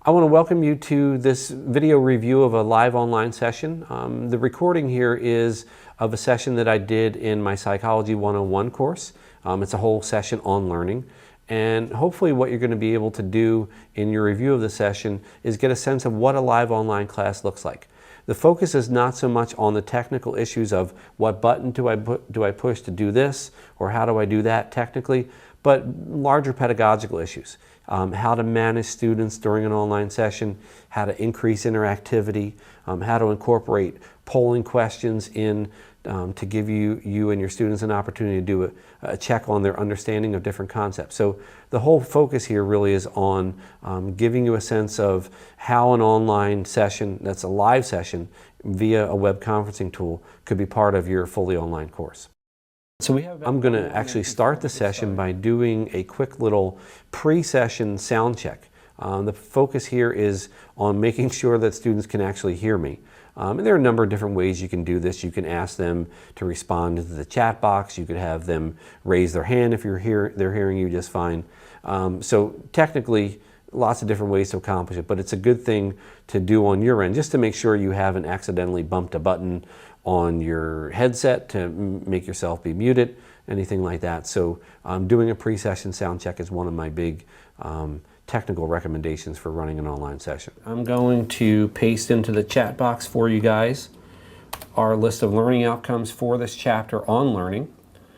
I want to welcome you to this video review of a live online session. The recording here is of a session that I did in my Psychology 101 course. It's a whole session on learning. And hopefully what you're going to be able to do in your review of the session is get a sense of what a live online class looks like. The focus is not so much on the technical issues of what button do I push to do this, or how do I do that technically, but larger pedagogical issues. How to manage students during an online session, how to increase interactivity, how to incorporate polling questions in to give you and your students an opportunity to do a check on their understanding of different concepts. So the whole focus here really is on giving you a sense of how an online session, that's a live session via a web conferencing tool, could be part of your fully online course. So I'm going to actually start the session by doing a quick little pre-session sound check. The focus here is on making sure that students can actually hear me. And there are a number of different ways you can do this. You can ask them to respond to the chat box. You could have them raise their hand if they're hearing you just fine. So technically, lots of different ways to accomplish it, but it's a good thing to do on your end just to make sure you haven't accidentally bumped a button on your headset to make yourself be muted, anything like that. So doing a pre-session sound check is one of my big technical recommendations for running an online session. I'm going to paste into the chat box for you guys our list of learning outcomes for this chapter on learning.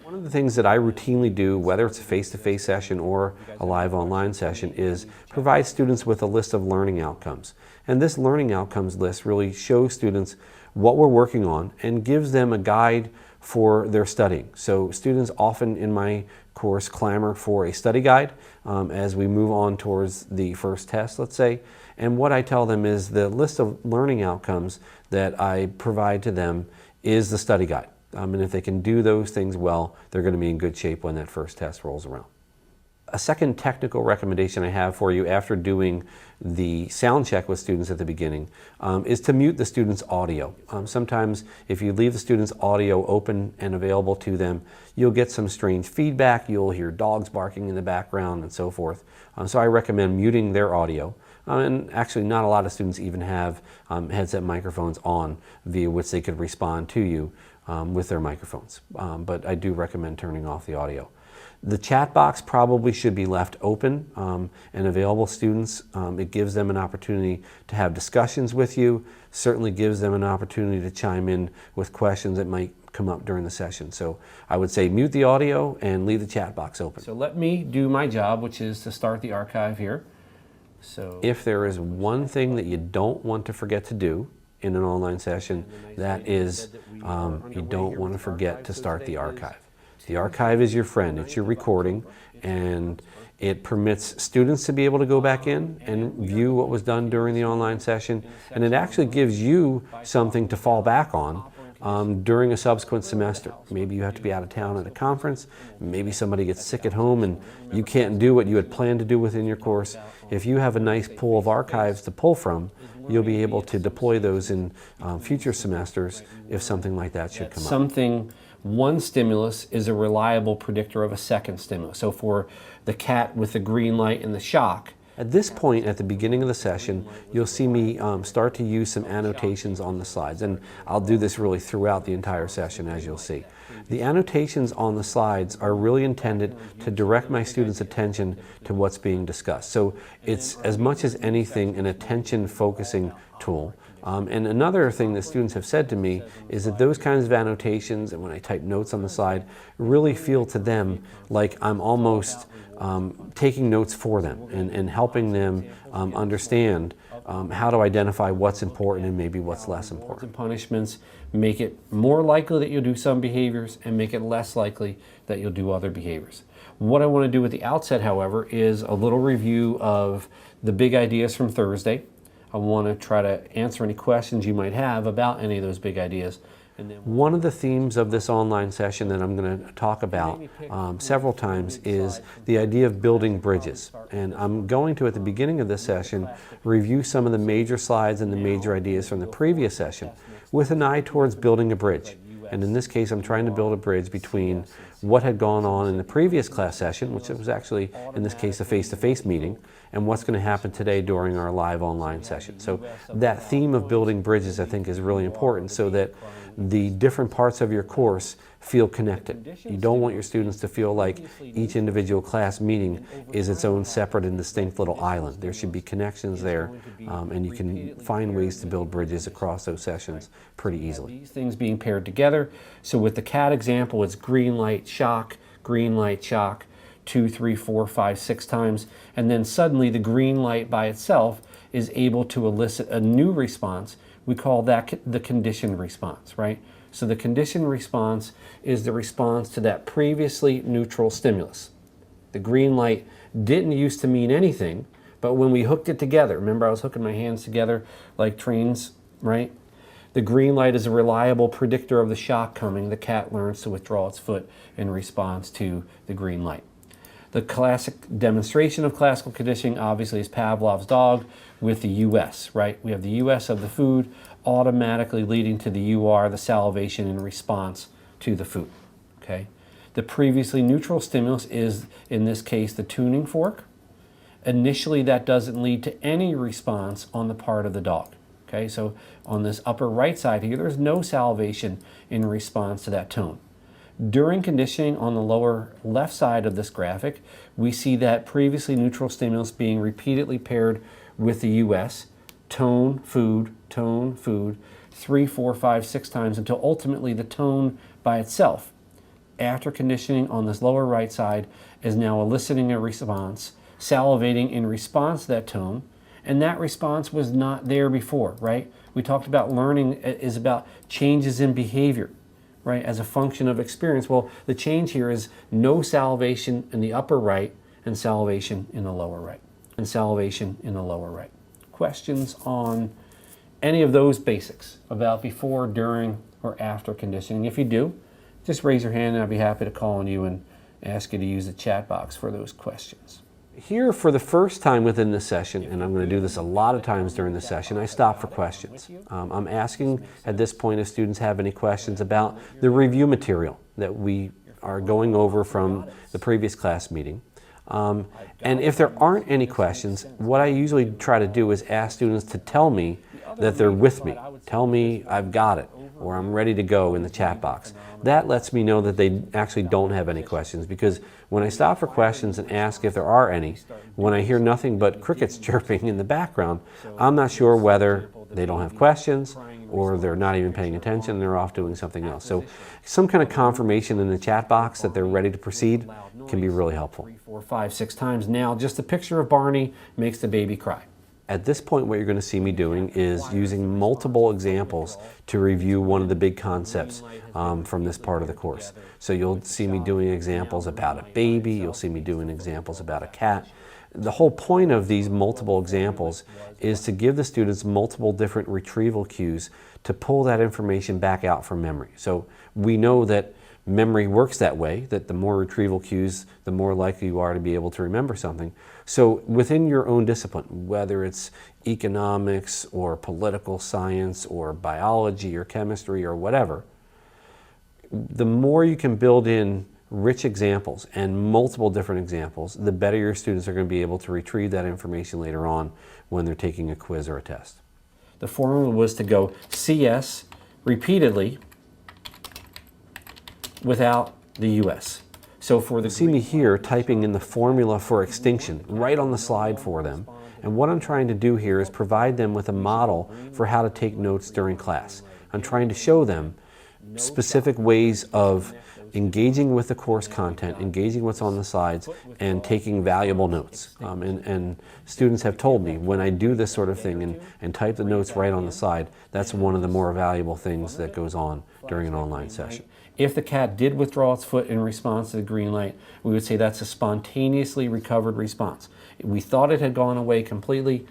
One of the things that I routinely do, whether it's a face-to-face session or a live online session, is provide students with a list of learning outcomes. And this learning outcomes list really shows students what we're working on and gives them a guide for their studying. So students often in my course clamor for a study guide as we move on towards the first test, let's say. And what I tell them is the list of learning outcomes that I provide to them is the study guide. And if they can do those things well, they're going to be in good shape when that first test rolls around. A second technical recommendation I have for you after doing the sound check with students at the beginning is to mute the students' audio. Sometimes if you leave the students' audio open and available to them, you'll get some strange feedback. You'll hear dogs barking in the background and so forth. So I recommend muting their audio. And actually not a lot of students even have headset microphones on via which they could respond to you with their microphones. But I do recommend turning off the audio. The chat box probably should be left open and available to students. It gives them an opportunity to have discussions with you, certainly gives them an opportunity to chime in with questions that might come up during the session. So I would say mute the audio and leave the chat box open. So let me do my job, which is to start the archive here. So if there is one thing that you don't want to forget to do in an online session, that is you don't want to forget to start the archive. The archive is your friend. It's your recording, and it permits students to be able to go back in and view what was done during the online session, and it actually gives you something to fall back on during a subsequent semester. Maybe you have to be out of town at a conference, maybe somebody gets sick at home and you can't do what you had planned to do within your course. If you have a nice pool of archives to pull from, you'll be able to deploy those in future semesters if something like that should come up. One stimulus is a reliable predictor of a second stimulus. So for the cat with the green light and the shock, at this point at the beginning of the session, you'll see me start to use some annotations on the slides. And I'll do this really throughout the entire session, as you'll see. The annotations on the slides are really intended to direct my students' attention to what's being discussed. So it's as much as anything an attention focusing tool. And another thing that students have said to me is that those kinds of annotations, and when I type notes on the slide, really feel to them like I'm almost taking notes for them and helping them understand how to identify what's important and maybe what's less important. And punishments make it more likely that you'll do some behaviors and make it less likely that you'll do other behaviors. What I want to do at the outset, however, is a little review of the big ideas from Thursday. I want to try to answer any questions you might have about any of those big ideas. And then one of the themes of this online session that I'm going to talk about several times is the idea of building bridges. And I'm going to, at the beginning of this session, review some of the major slides and the major ideas from the previous session with an eye towards building a bridge. And in this case, I'm trying to build a bridge between what had gone on in the previous class session, which was actually, in this case, a face-to-face meeting, and what's going to happen today during our live online session. So that theme of building bridges, I think, is really important so that the different parts of your course feel connected. You don't want your students to feel like each individual class meeting is its own separate and distinct little island. There should be connections there, and you can find ways to build bridges across those sessions pretty easily. These things being paired together. So with the cat example, it's green light, shock, 2, 3, 4, 5, 6 times, and then suddenly the green light by itself is able to elicit a new response. We call that the conditioned response, right? So the conditioned response is the response to that previously neutral stimulus. The green light didn't used to mean anything, but when we hooked it together, remember I was hooking my hands together like trains, right? The green light is a reliable predictor of the shock coming. The cat learns to withdraw its foot in response to the green light. The classic demonstration of classical conditioning obviously is Pavlov's dog with the US, right? We have the US of the food automatically leading to the UR, the salivation in response to the food, okay? The previously neutral stimulus is, in this case, the tuning fork. Initially, that doesn't lead to any response on the part of the dog, okay? So on this upper right side here, there's no salivation in response to that tone. During conditioning on the lower left side of this graphic, we see that previously neutral stimulus being repeatedly paired with the US, tone, food, 3, 4, 5, 6 times until ultimately the tone by itself, after conditioning on this lower right side, is now eliciting a response, salivating in response to that tone, and that response was not there before, right? We talked about learning is about changes in behavior, right, as a function of experience. Well, the change here is no salivation in the upper right and salivation in the lower right, and salivation in the lower right. Questions on any of those basics about before, during, or after conditioning? If you do, just raise your hand and I'll be happy to call on you and ask you to use the chat box for those questions. Here, for the first time within the session, and I'm going to do this a lot of times during the session, I stop for questions. I'm asking at this point if students have any questions about the review material that we are going over from the previous class meeting. And if there aren't any questions, what I usually try to do is ask students to tell me that they're with me. Tell me I've got it, or I'm ready to go in the chat box. That lets me know that they actually don't have any questions, because when I stop for questions and ask if there are any, when I hear nothing but crickets chirping in the background, I'm not sure whether they don't have questions or they're not even paying attention and they're off doing something else. So some kind of confirmation in the chat box that they're ready to proceed can be really helpful. 3, 4, 5, 6 times. Now, just a picture of Barney makes the baby cry. At this point, what you're going to see me doing is using multiple examples to review one of the big concepts from this part of the course. So you'll see me doing examples about a baby, you'll see me doing examples about a cat. The whole point of these multiple examples is to give the students multiple different retrieval cues to pull that information back out from memory. So we know that memory works that way, that the more retrieval cues, the more likely you are to be able to remember something. So within your own discipline, whether it's economics or political science or biology or chemistry or whatever, the more you can build in rich examples and multiple different examples, the better your students are going to be able to retrieve that information later on when they're taking a quiz or a test. The formula was to go CS repeatedly without the US. So for the see me here typing in the formula for extinction right on the slide for them. And what I'm trying to do here is provide them with a model for how to take notes during class. I'm trying to show them specific ways of engaging with the course content, engaging what's on the slides, and taking valuable notes. And students have told me when I do this sort of thing and type the notes right on the slide, that's one of the more valuable things that goes on during an online session. If the cat did withdraw its foot in response to the green light, we would say that's a spontaneously recovered response. We thought it had gone away completely.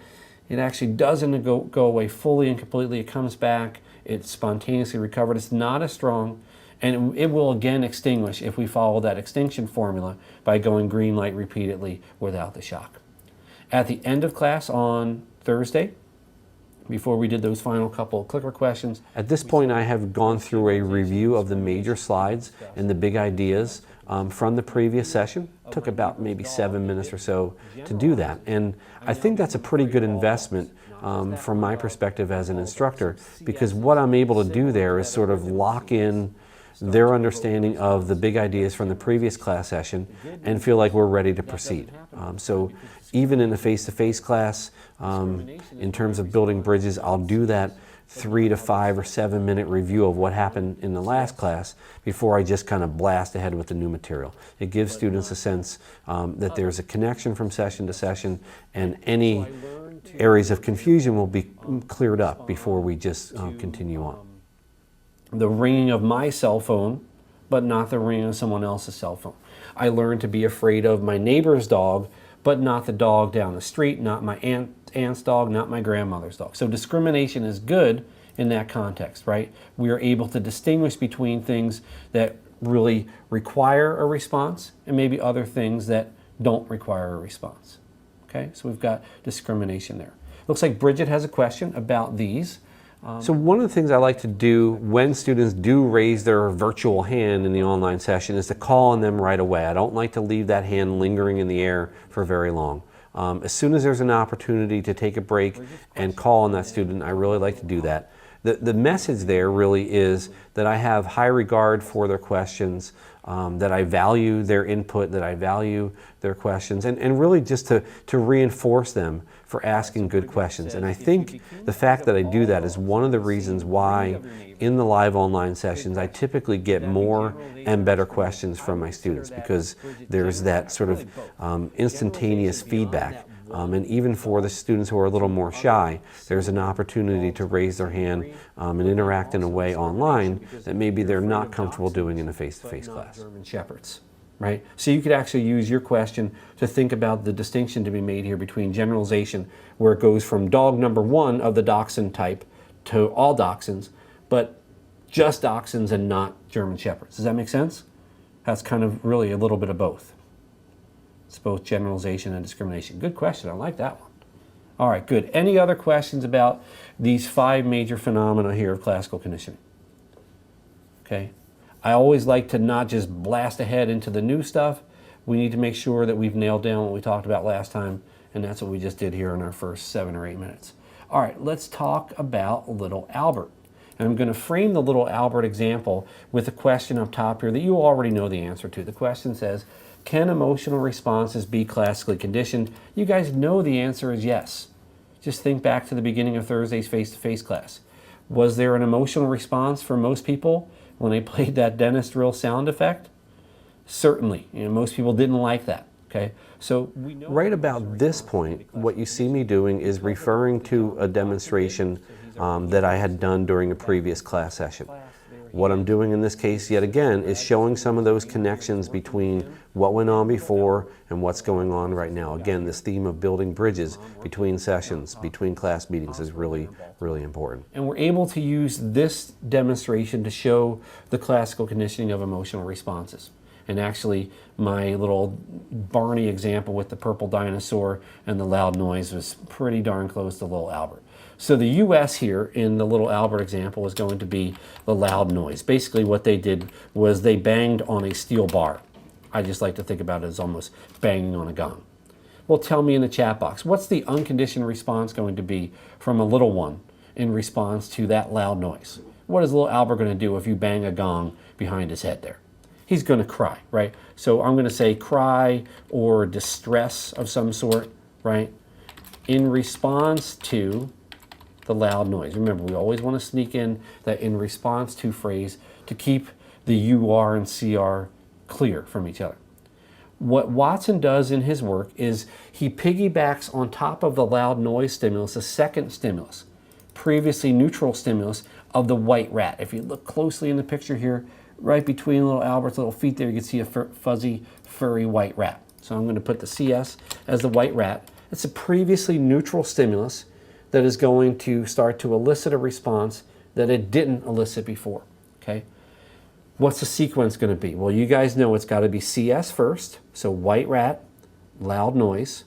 It actually doesn't go away fully and completely. It comes back. It's spontaneously recovered. It's not as strong, and it will again extinguish if we follow that extinction formula by going green light repeatedly without the shock. At the end of class on Thursday, before we did those final couple of clicker questions, at this point I have gone through a review of the major slides and the big ideas from the previous session. Took about maybe 7 minutes or so to do that. And I think that's a pretty good investment from my perspective as an instructor, because what I'm able to do there is sort of lock in their understanding of the big ideas from the previous class session and feel like we're ready to proceed. So even in a face-to-face class, in terms of building bridges, I'll do that 3 to 5 or 7 minute review of what happened in the last class before I just kind of blast ahead with the new material. It gives students a sense that there's a connection from session to session, and any areas of confusion will be cleared up before we just continue on. The ringing of my cell phone, but not the ringing of someone else's cell phone. I learned to be afraid of my neighbor's dog, but not the dog down the street, not my aunt's dog, not my grandmother's dog. So discrimination is good in that context, right? We are able to distinguish between things that really require a response and maybe other things that don't require a response. Okay, so we've got discrimination there. Looks like Bridget has a question about these. So one of the things I like to do when students do raise their virtual hand in the online session is to call on them right away. I don't like to leave that hand lingering in the air for very long. As soon as there's an opportunity to take a break and call on that student, I really like to do that. The message there really is that I have high regard for their questions, that I value their input, that I value their questions, and really just to reinforce them for asking good questions. And I think the fact that I do that is one of the reasons why in the live online sessions I typically get more and better questions from my students, because there's that sort of instantaneous feedback. And even for the students who are a little more shy, there's an opportunity to raise their hand and interact in a way online that maybe they're not comfortable doing in a face-to-face class. German Shepherds, right? So you could actually use your question to think about the distinction to be made here between generalization, where it goes from dog number 1 of the dachshund type to all dachshunds, but just dachshunds and not German Shepherds. Does that make sense? That's kind of really a little bit of both. It's both generalization and discrimination. Good question. I like that one. All right, good. Any other questions about these 5 major phenomena here of classical conditioning? Okay. I always like to not just blast ahead into the new stuff. We need to make sure that we've nailed down what we talked about last time, and that's what we just did here in our first 7 or 8 minutes. All right, let's talk about little Albert. And I'm going to frame the little Albert example with a question up top here that you already know the answer to. The question says, can emotional responses be classically conditioned? You guys know the answer is yes. Just think back to the beginning of Thursday's face-to-face class. Was there an emotional response for most people when they played that dentist drill sound effect? Certainly. Most people didn't like that. Okay, so right about this point, what you see me doing is referring to a demonstration that I had done during a previous class session. What I'm doing in this case, yet again, is showing some of those connections between what went on before and what's going on right now. Again, this theme of building bridges between sessions, between class meetings is really, really important. And we're able to use this demonstration to show the classical conditioning of emotional responses. And actually, my little Barney example with the purple dinosaur and the loud noise was pretty darn close to little Albert. So the US here in the little Albert example is going to be the loud noise. Basically what they did was they banged on a steel bar. I just like to think about it as almost banging on a gong. Well, tell me in the chat box, what's the unconditioned response going to be from a little one in response to that loud noise? What is little Albert going to do if you bang a gong behind his head there? He's going to cry, right? So I'm going to say cry or distress of some sort, right? In response to the loud noise. Remember, we always want to sneak in that in response to phrase to keep the UR and CR clear from each other. What Watson does in his work is he piggybacks on top of the loud noise stimulus a second stimulus, previously neutral stimulus of the white rat. If you look closely in the picture here, right between little Albert's little feet there, you can see a fuzzy, furry white rat. So I'm going to put the CS as the white rat. It's a previously neutral stimulus that is going to start to elicit a response that it didn't elicit before, okay? What's the sequence going to be? Well, you guys know it's got to be CS first, so white rat, loud noise.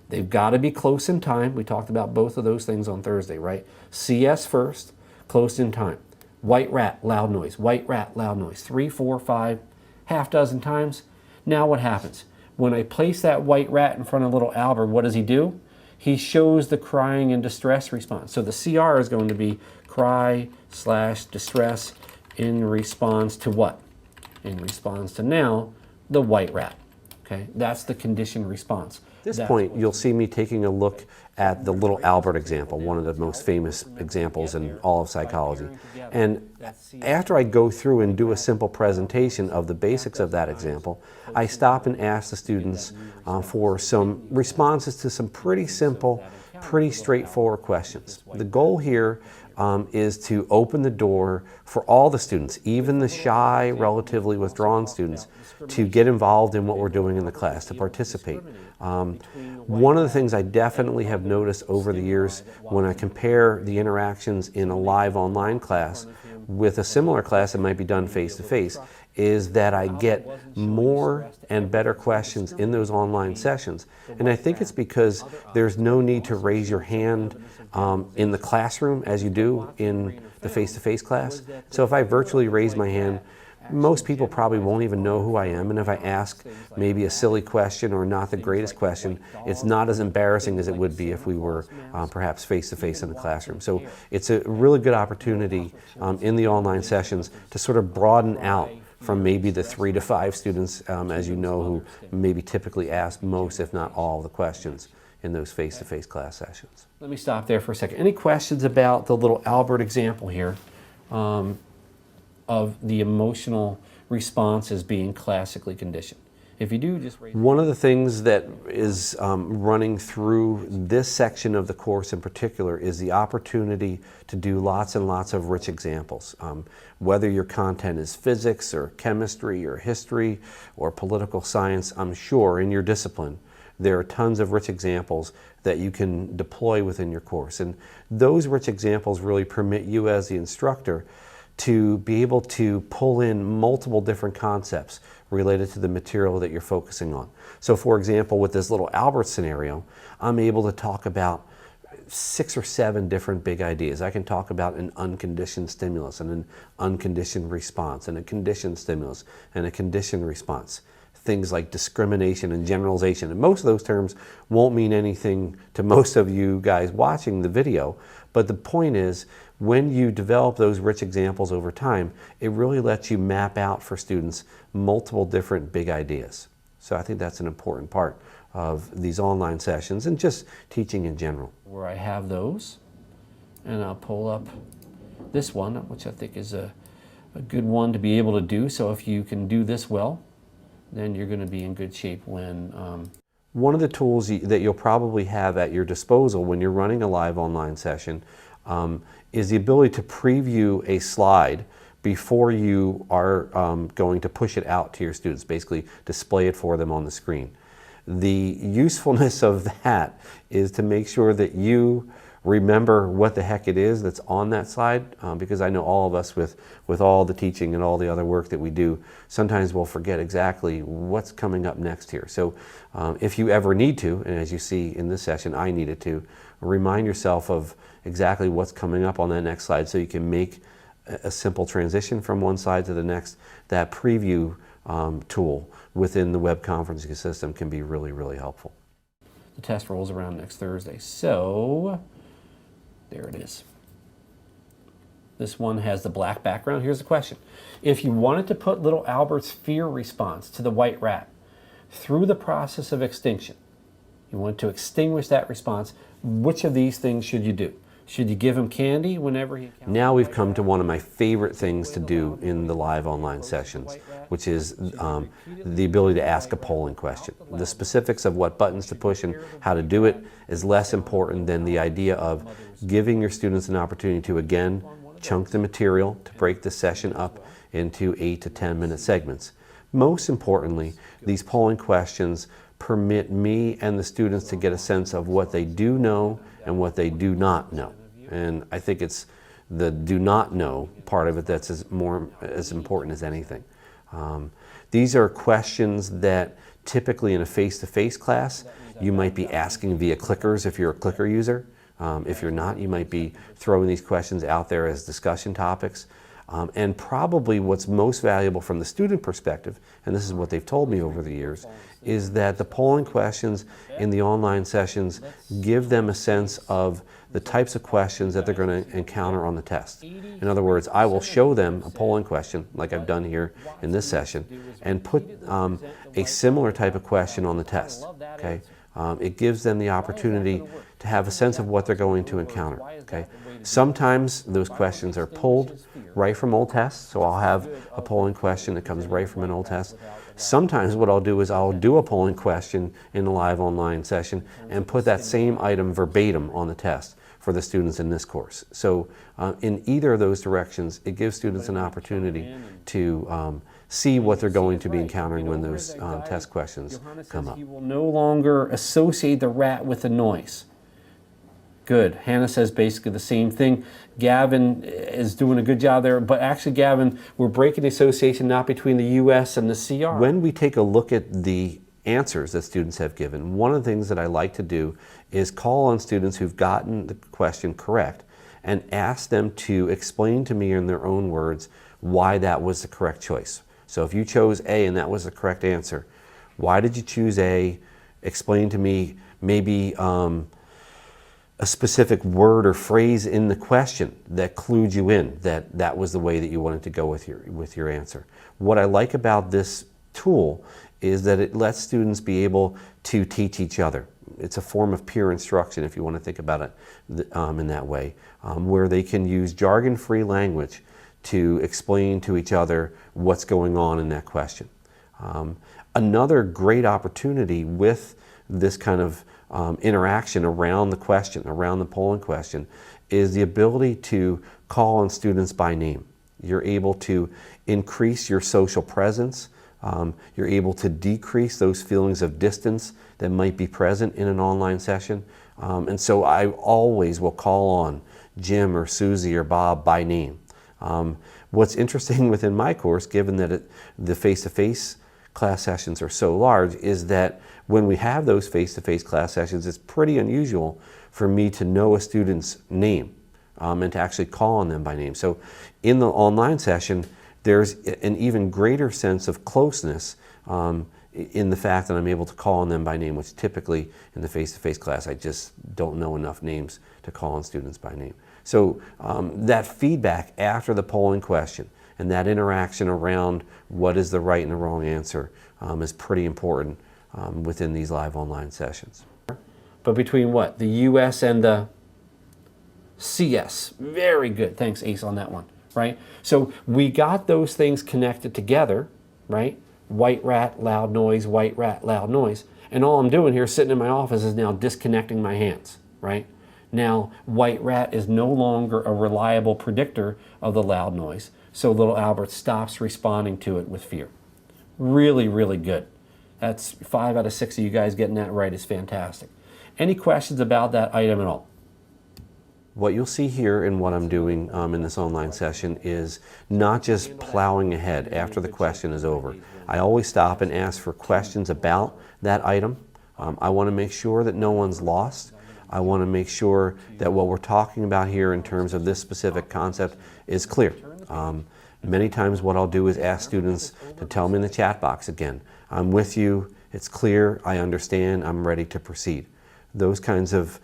They've got to be close in time. We talked about both of those things on Thursday, right? CS first, close in time. White rat, loud noise. White rat, loud noise. 3, 4, 5, half dozen times. Now what happens? When I place that white rat in front of little Albert, what does he do? He shows the crying and distress response. So the CR is going to be cry/distress in response to what? In response to now the white rat. Okay, that's the conditioned response. At this point, you'll see me taking a look at the little Albert example, one of the most famous examples in all of psychology. And after I go through and do a simple presentation of the basics of that example, I stop and ask the students for some responses to some pretty simple, pretty straightforward questions. The goal here is to open the door for all the students, even the shy, relatively withdrawn students, to get involved in what we're doing in the class, to participate. One of the things I definitely have noticed over the years when I compare the interactions in a live online class with a similar class that might be done face-to-face is that I get more and better questions in those online sessions. And I think it's because there's no need to raise your hand in the classroom as you do in the face-to-face class. So if I virtually raise my hand, most people probably won't even know who I am, and if I ask maybe a silly question or not the greatest question, it's not as embarrassing as it would be if we were perhaps face-to-face in the classroom. So it's a really good opportunity in the online sessions to sort of broaden out from maybe the 3 to 5 students, as you know, who maybe typically ask most, if not all, the questions in those face-to-face class sessions. Let me stop there for a second. Any questions about the little Albert example here? Of the emotional responses being classically conditioned. If you do, just raise one of the things that is running through this section of the course in particular is the opportunity to do lots and lots of rich examples. Whether your content is physics or chemistry or history or political science, I'm sure in your discipline there are tons of rich examples that you can deploy within your course. And those rich examples really permit you as the instructor to be able to pull in multiple different concepts related to the material that you're focusing on. So for example, with this little Albert scenario, I'm able to talk about 6 or 7 different big ideas. I can talk about an unconditioned stimulus and an unconditioned response and a conditioned stimulus and a conditioned response. Things like discrimination and generalization. And most of those terms won't mean anything to most of you guys watching the video, but the point is, when you develop those rich examples over time, it really lets you map out for students multiple different big ideas. So I think that's an important part of these online sessions and just teaching in general. Where I have those, and I'll pull up this one, which I think is a good one to be able to do. So if you can do this well, then you're going to be in good shape when... One of the tools that you'll probably have at your disposal when you're running a live online session is the ability to preview a slide before you are going to push it out to your students, basically display it for them on the screen. The usefulness of that is to make sure that you remember what the heck it is that's on that slide, because I know all of us with all the teaching and all the other work that we do, sometimes we'll forget exactly what's coming up next here. So if you ever need to, and as you see in this session, I needed to, remind yourself of exactly what's coming up on that next slide so you can make a simple transition from one slide to the next. That preview tool within the web conferencing system can be really, really helpful. The test rolls around next Thursday, so there it is. This one has the black background. Here's the question. If you wanted to put little Albert's fear response to the white rat through the process of extinction, you want to extinguish that response, which of these things should you do? Should you give him candy whenever he encounters? Now we've come to one of my favorite things to do in the live online sessions, which is the ability to ask a polling question. The specifics of what buttons to push and how to do it is less important than the idea of giving your students an opportunity to, again, chunk the material, to break the session up into 8 to 10 minute segments. Most importantly, these polling questions permit me and the students to get a sense of what they do know and what they do not know. And I think it's the do not know part of it that's as important as anything. These are questions that typically in a face-to-face class you might be asking via clickers if you're a clicker user. If you're not, you might be throwing these questions out there as discussion topics. And probably what's most valuable from the student perspective, and this is what they've told me over the years, is that the polling questions in the online sessions give them a sense of the types of questions that they're going to encounter on the test. In other words, I will show them a polling question, like I've done here in this session, and put a similar type of question on the test. Okay? It gives them the opportunity to have a sense of what they're going to encounter. Okay? Sometimes those questions are pulled right from old tests, so I'll have a polling question that comes right from an old test. Sometimes what I'll do is I'll do a polling question in a live online session and put that same item verbatim on the test for the students in this course. So in either of those directions, it gives students an opportunity to see what they're going to be encountering when those test questions come up. He will no longer associate the rat with the noise. Good. Hannah says basically the same thing. Gavin is doing a good job there, but actually, Gavin, we're breaking the association not between the US and the CR. When we take a look at the answers that students have given, one of the things that I like to do is call on students who've gotten the question correct and ask them to explain to me in their own words why that was the correct choice. So if you chose A and that was the correct answer, why did you choose A? Explain to me maybe a specific word or phrase in the question that clued you in that that was the way that you wanted to go with your answer. What I like about this tool is that it lets students be able to teach each other. It's a form of peer instruction, if you want to think about it in that way, where they can use jargon-free language to explain to each other what's going on in that question. Another great opportunity with this kind of interaction around the question, around the polling question, is the ability to call on students by name. You're able to increase your social presence. You're able to decrease those feelings of distance that might be present in an online session. And so I always will call on Jim or Susie or Bob by name. What's interesting within my course, given that the face-to-face class sessions are so large, is that when we have those face-to-face class sessions, it's pretty unusual for me to know a student's name and to actually call on them by name. So in the online session, there's an even greater sense of closeness in the fact that I'm able to call on them by name, which typically in the face-to-face class, I just don't know enough names to call on students by name. So that feedback after the polling question and that interaction around what is the right and the wrong answer is pretty important within these live online sessions. But between what? The US and the CS. Very good. Thanks, Ace, on that one, right? So we got those things connected together, right? White rat, loud noise, white rat, loud noise. And all I'm doing here, sitting in my office, is now disconnecting my hands, right? Now, white rat is no longer a reliable predictor of the loud noise. So little Albert stops responding to it with fear. Really, really good. That's 5 out of 6 of you guys getting that right is fantastic. Any questions about that item at all? What you'll see here in what I'm doing in this online session is not just plowing ahead after the question is over. I always stop and ask for questions about that item. I want to make sure that no one's lost. I want to make sure that what we're talking about here in terms of this specific concept is clear. Many times what I'll do is ask students to tell me in the chat box again, I'm with you, it's clear, I understand, I'm ready to proceed. Those kinds of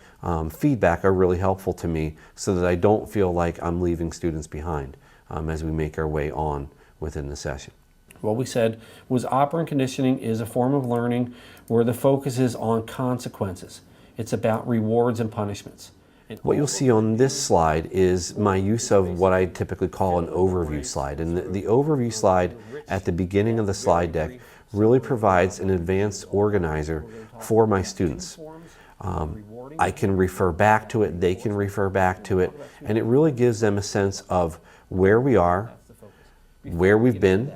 feedback are really helpful to me so that I don't feel like I'm leaving students behind as we make our way on within the session. What we said was operant conditioning is a form of learning where the focus is on consequences. It's about rewards and punishments. What you'll see on this slide is my use of what I typically call an overview slide. And the overview slide at the beginning of the slide deck really provides an advanced organizer for my students. I can refer back to it, they can refer back to it, and it really gives them a sense of where we are, where we've been,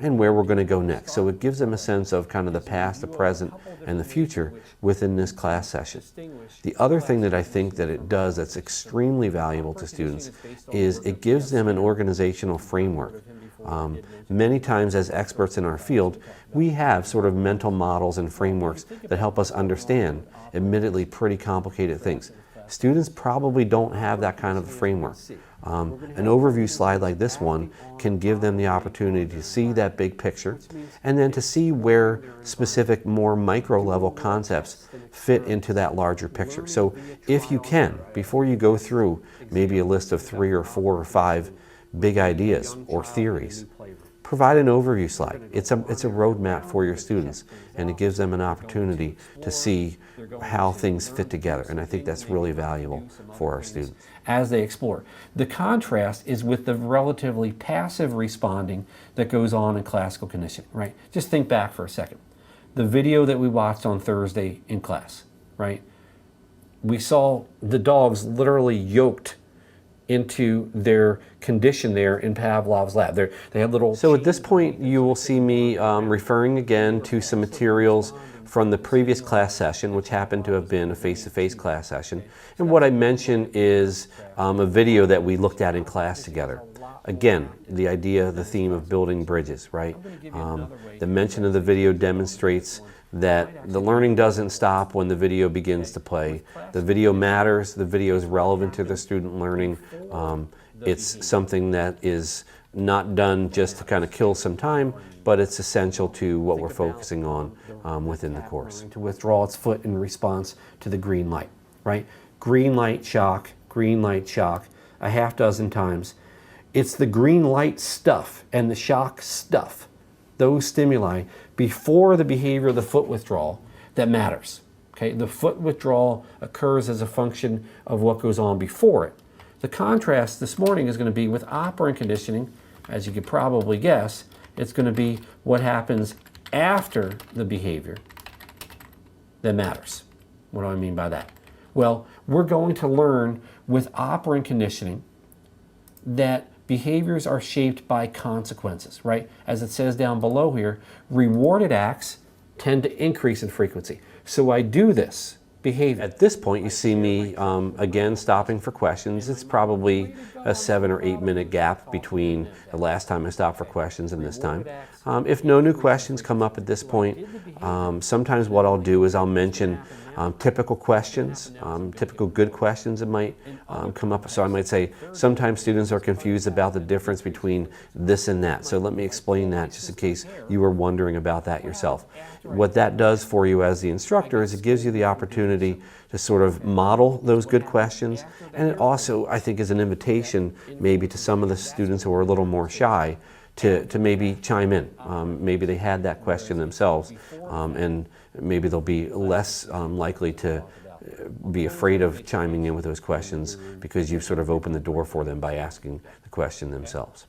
and where we're going to go next. So it gives them a sense of kind of the past, the present, and the future within this class session. The other thing that I think that it does that's extremely valuable to students is it gives them an organizational framework. Many times as experts in our field, we have sort of mental models and frameworks that help us understand, admittedly, pretty complicated things. Students probably don't have that kind of a framework. An overview slide like this one can give them the opportunity to see that big picture and then to see where specific more micro level concepts fit into that larger picture. So if you can, before you go through maybe a list of 3 or 4 or 5 big ideas or theories, provide an overview slide. It's a roadmap for your students, and it gives them an opportunity to see how things fit together. And I think that's really valuable for our students. As they explore. The contrast is with the relatively passive responding that goes on in classical conditioning, right? Just think back for a second. The video that we watched on Thursday in class, right? We saw the dogs literally yoked into their condition there in Pavlov's lab. They had little... So at this point, you will see me referring again to some materials from the previous class session, which happened to have been a face-to-face class session. And what I mentioned is a video that we looked at in class together. Again, the idea, the theme of building bridges, right? The mention of the video demonstrates that the learning doesn't stop when the video begins to play. The video matters, the video is relevant to the student learning. It's something that is not done just to kind of kill some time, but it's essential to what we're focusing on within the course. To withdraw its foot in response to the green light, right? Green light shock, a half dozen times. It's the green light stuff and the shock stuff, those stimuli, before the behavior of the foot withdrawal that matters. Okay? The foot withdrawal occurs as a function of what goes on before it. The contrast this morning is going to be with operant conditioning. As you could probably guess, it's going to be what happens after the behavior that matters. What do I mean by that? Well, we're going to learn with operant conditioning that behaviors are shaped by consequences, right? As it says down below here, rewarded acts tend to increase in frequency. So I do this behavior. At this point, you see me again stopping for questions. It's probably a 7 or 8 minute gap between the last time I stopped for questions and this time. If no new questions come up at this point, sometimes what I'll do is I'll mention typical questions, typical good questions that might come up. So I might say, sometimes students are confused about the difference between this and that. So let me explain that just in case you were wondering about that yourself. What that does for you as the instructor is it gives you the opportunity to sort of model those good questions. And it also, I think, is an invitation maybe to some of the students who are a little more shy to maybe chime in. Maybe they had that question themselves, and maybe they'll be less likely to be afraid of chiming in with those questions because you've sort of opened the door for them by asking the question themselves.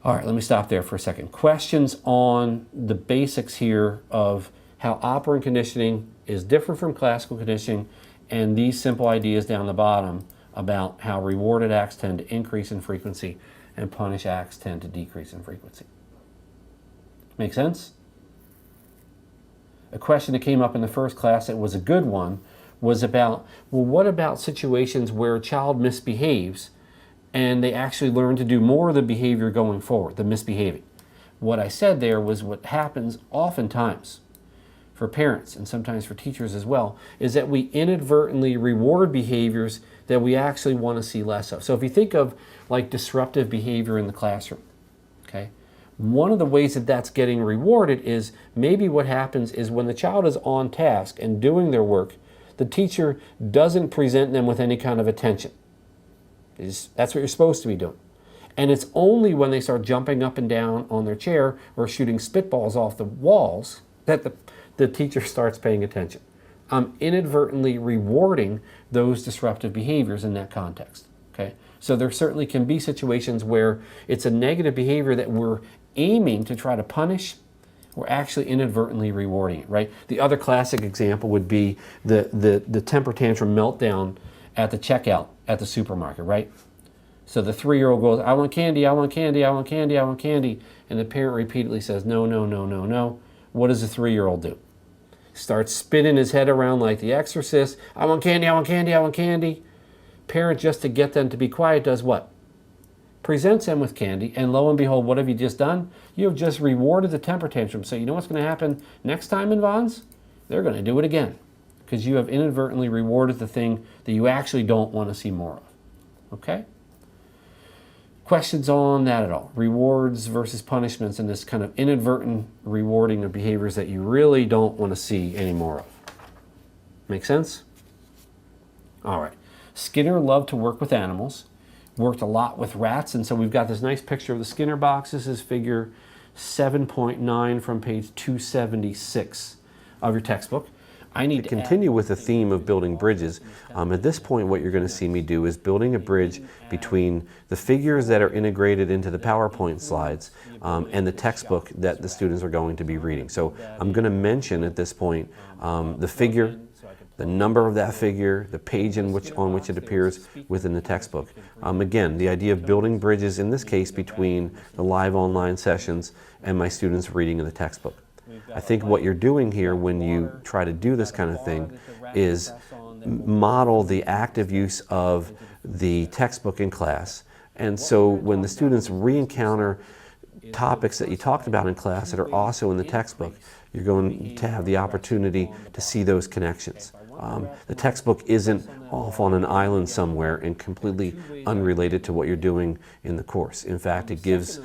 All right, let me stop there for a second. Questions on the basics here of how operant conditioning is different from classical conditioning, and these simple ideas down the bottom about how rewarded acts tend to increase in frequency and punish acts tend to decrease in frequency. Make sense? A question that came up in the first class that was a good one was about, well, what about situations where a child misbehaves and they actually learn to do more of the behavior going forward, the misbehaving? What I said there was what happens oftentimes for parents and sometimes for teachers as well, is that we inadvertently reward behaviors that we actually want to see less of. So if you think of like disruptive behavior in the classroom, okay, one of the ways that that's getting rewarded is maybe what happens is when the child is on task and doing their work, the teacher doesn't present them with any kind of attention. That's what you're supposed to be doing. And it's only when they start jumping up and down on their chair or shooting spitballs off the walls that the teacher starts paying attention. I'm inadvertently rewarding those disruptive behaviors in that context. Okay? So there certainly can be situations where it's a negative behavior that we're aiming to try to punish. We're actually inadvertently rewarding it, right? The other classic example would be the temper tantrum meltdown at the checkout at the supermarket, right? So the 3-year-old goes, I want candy, I want candy, I want candy, I want candy. And the parent repeatedly says, no, no, no, no, no. What does the 3-year-old do? Starts spinning his head around like the exorcist. I want candy, I want candy, I want candy. Parent, just to get them to be quiet, does what? Presents them with candy, and lo and behold, what have you just done? You have just rewarded the temper tantrum. So you know what's going to happen next time in Vons? They're going to do it again. because you have inadvertently rewarded the thing that you actually don't want to see more of. Okay? Questions on that at all? Rewards versus punishments and this kind of inadvertent rewarding of behaviors that you really don't want to see any more of. Make sense? All right. Skinner loved to work with animals, worked a lot with rats, and so we've got this nice picture of the Skinner box. This is figure 7.9 from page 276 of your textbook. I need to continue with the theme of building bridges. At this point, what you're going to see me do is building a bridge between the figures that are integrated into the PowerPoint slides and the textbook that the students are going to be reading. So I'm going to mention at this point the figure, the number of that figure, the page on which it appears within the textbook. Again, the idea of building bridges, in this case, between the live online sessions and my students' reading of the textbook. I think what you're doing here when you try to do this kind of thing is model the active use of the textbook in class. And so when the students re-encounter topics that you talked about in class that are also in the textbook, you're going to have the opportunity to see those connections. The textbook isn't off on an island somewhere and completely unrelated to what you're doing in the course. In fact, it gives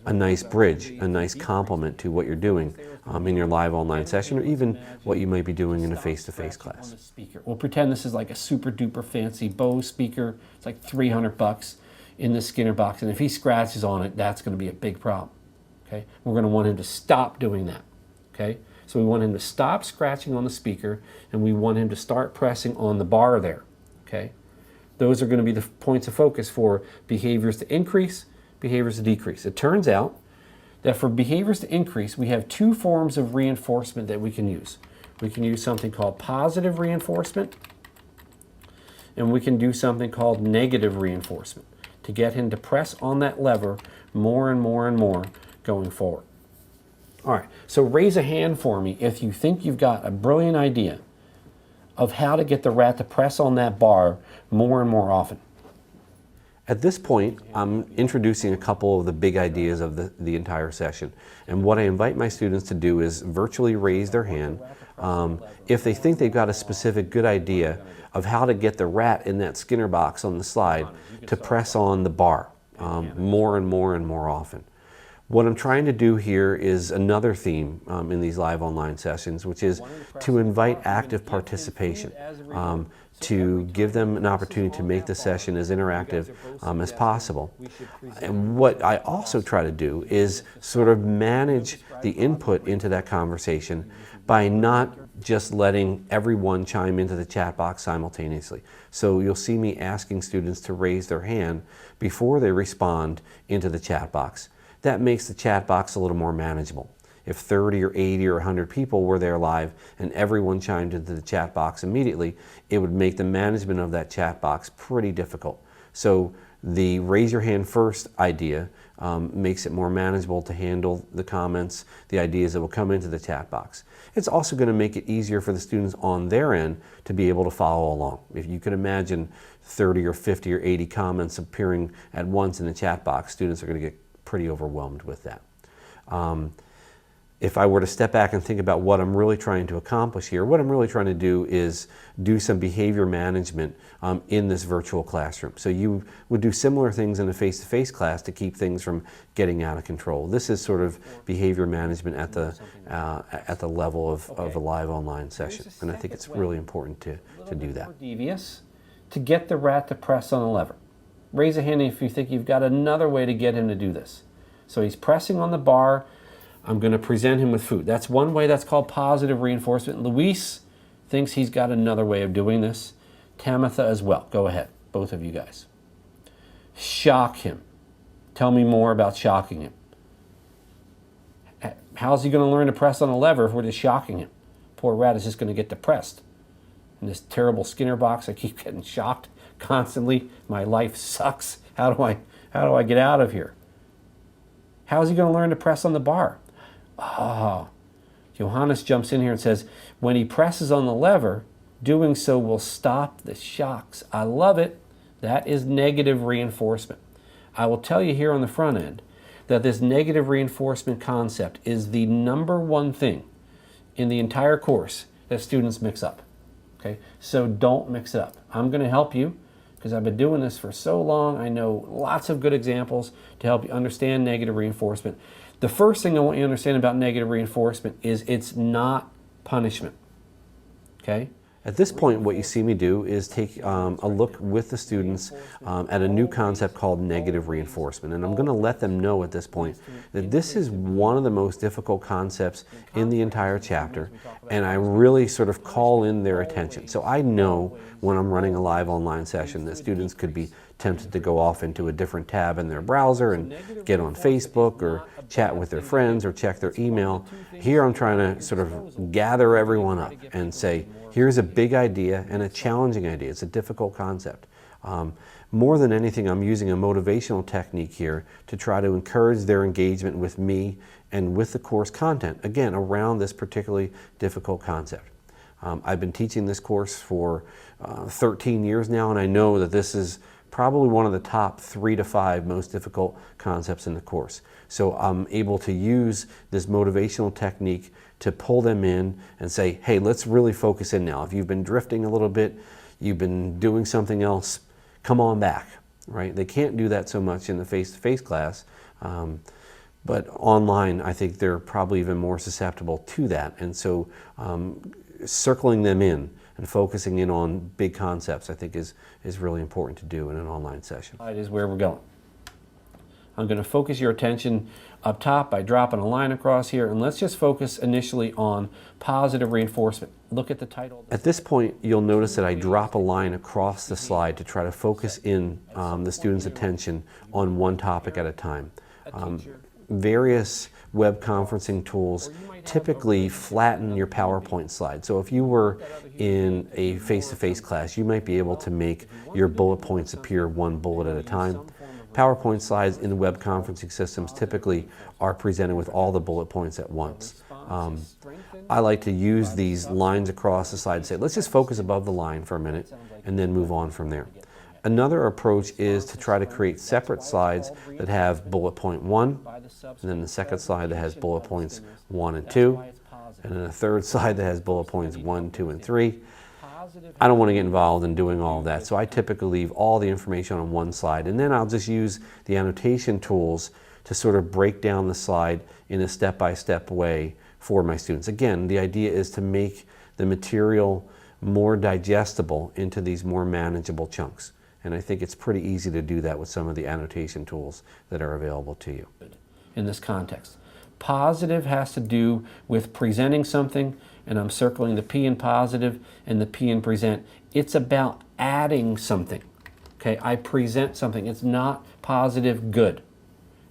a nice bridge, a nice complement to what you're doing in your live online session, or even what you might be doing in a face-to-face class. We'll pretend this is like a super duper fancy Bose speaker. It's like $300 in the Skinner box, and if he scratches on it, that's going to be a big problem. Okay, we're going to want him to stop doing that. Okay. So we want him to stop scratching on the speaker, and we want him to start pressing on the bar there, okay? Those are going to be the points of focus for behaviors to increase, behaviors to decrease. It turns out that for behaviors to increase, we have two forms of reinforcement that we can use. We can use something called positive reinforcement, and we can do something called negative reinforcement to get him to press on that lever more and more and more going forward. All right, so raise a hand for me if you think you've got a brilliant idea of how to get the rat to press on that bar more and more often. At this point, I'm introducing a couple of the big ideas of the entire session. And what I invite my students to do is virtually raise their hand if they think they've got a specific good idea of how to get the rat in that Skinner box on the slide to press on the bar more and more and more often. What I'm trying to do here is another theme in these live online sessions, which is to invite active participation, to give them an opportunity to make the session as interactive as possible. And what I also try to do is sort of manage the input into that conversation by not just letting everyone chime into the chat box simultaneously. So you'll see me asking students to raise their hand before they respond into the chat box. That makes the chat box a little more manageable. If 30 or 80 or 100 people were there live and everyone chimed into the chat box immediately, it would make the management of that chat box pretty difficult. So the raise your hand first idea makes it more manageable to handle the comments, the ideas that will come into the chat box. It's also going to make it easier for the students on their end to be able to follow along. If you could imagine 30 or 50 or 80 comments appearing at once in the chat box, students are going to get pretty overwhelmed with that. If I were to step back and think about what I'm really trying to accomplish here, what I'm really trying to do is do some behavior management in this virtual classroom. So you would do similar things in a face-to-face class to keep things from getting out of control. This is sort of behavior management at the level of a live online session, and I think it's really important to do that. Devious to get the rat to press on the lever. Raise a hand if you think you've got another way to get him to do this. So he's pressing on the bar. I'm going to present him with food. That's one way. That's called positive reinforcement. Luis thinks he's got another way of doing this. Tamitha as well. Go ahead, both of you guys. Shock him. Tell me more about shocking him. How's he going to learn to press on a lever if we're just shocking him? Poor rat is just going to get depressed. In this terrible Skinner box, I keep getting shocked constantly. My life sucks. How do I get out of here? How is he going to learn to press on the bar? Oh, Johannes jumps in here and says, when he presses on the lever, doing so will stop the shocks. I love it. That is negative reinforcement. I will tell you here on the front end that this negative reinforcement concept is the number one thing in the entire course that students mix up. Okay, so don't mix it up. I'm going to help you because I've been doing this for so long. I know lots of good examples to help you understand negative reinforcement. The first thing I want you to understand about negative reinforcement is it's not punishment. Okay? At this point, what you see me do is take a look with the students at a new concept called negative reinforcement. And I'm going to let them know at this point that this is one of the most difficult concepts in the entire chapter. And I really sort of call in their attention. So I know when I'm running a live online session that students could be tempted to go off into a different tab in their browser and get on Facebook or chat with their friends or check their email. Here I'm trying to sort of gather everyone up and say, here's a big idea and a challenging idea. It's a difficult concept. More than anything, I'm using a motivational technique here to try to encourage their engagement with me and with the course content, again, around this particularly difficult concept. I've been teaching this course for 13 years now, and I know that this is probably one of the top 3 to 5 most difficult concepts in the course. So I'm able to use this motivational technique to pull them in and say, hey, let's really focus in now. If you've been drifting a little bit, you've been doing something else, come on back, right? They can't do that so much in the face-to-face class, but online, I think they're probably even more susceptible to that. And so circling them in and focusing in on big concepts, I think is really important to do in an online session. That is where we're going. I'm going to focus your attention up top by dropping a line across here, and let's just focus initially on positive reinforcement. Look at the title. At this point, you'll notice that I drop a line across the slide to try to focus in the student's attention on one topic at a time. Various web conferencing tools typically flatten your PowerPoint slide. So if you were in a face-to-face class, you might be able to make your bullet points appear one bullet at a time. PowerPoint slides in the web conferencing systems typically are presented with all the bullet points at once. I like to use these lines across the slide to say, let's just focus above the line for a minute and then move on from there. Another approach is to try to create separate slides that have bullet point 1, and then the second slide that has bullet points 1 and 2, and then a third slide that has bullet points 1, 2, and 3. I don't want to get involved in doing all of that, so I typically leave all the information on one slide, and then I'll just use the annotation tools to sort of break down the slide in a step-by-step way for my students. Again, the idea is to make the material more digestible into these more manageable chunks. And I think it's pretty easy to do that with some of the annotation tools that are available to you. In this context, positive has to do with presenting something, and I'm circling the P in positive and the P in present. It's about adding something. Okay, I present something. It's not positive good.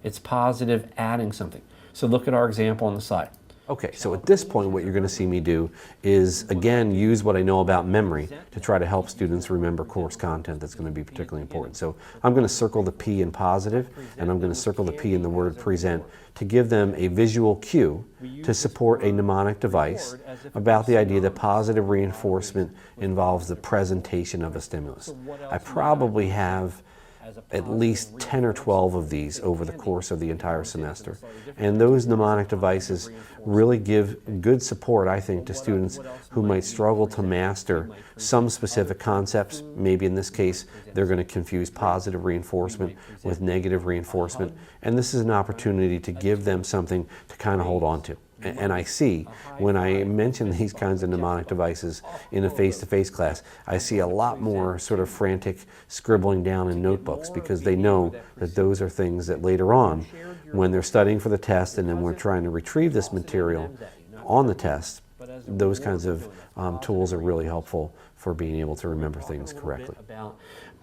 It's positive adding something. So look at our example on the slide. Okay, so at this point what you're going to see me do is, again, use what I know about memory to try to help students remember course content that's going to be particularly important. So I'm going to circle the P in positive, and I'm going to circle the P in the word present to give them a visual cue to support a mnemonic device about the idea that positive reinforcement involves the presentation of a stimulus. I probably have at least 10 or 12 of these over the course of the entire semester. And those mnemonic devices really give good support, I think, to students who might struggle to master some specific concepts. Maybe in this case, they're going to confuse positive reinforcement with negative reinforcement. And this is an opportunity to give them something to kind of hold on to. And I see, when I mention these kinds of mnemonic devices in a face-to-face class, I see a lot more sort of frantic scribbling down in notebooks, because they know that those are things that later on, when they're studying for the test and then we're trying to retrieve this material on the test, those kinds of tools are really helpful for being able to remember things correctly.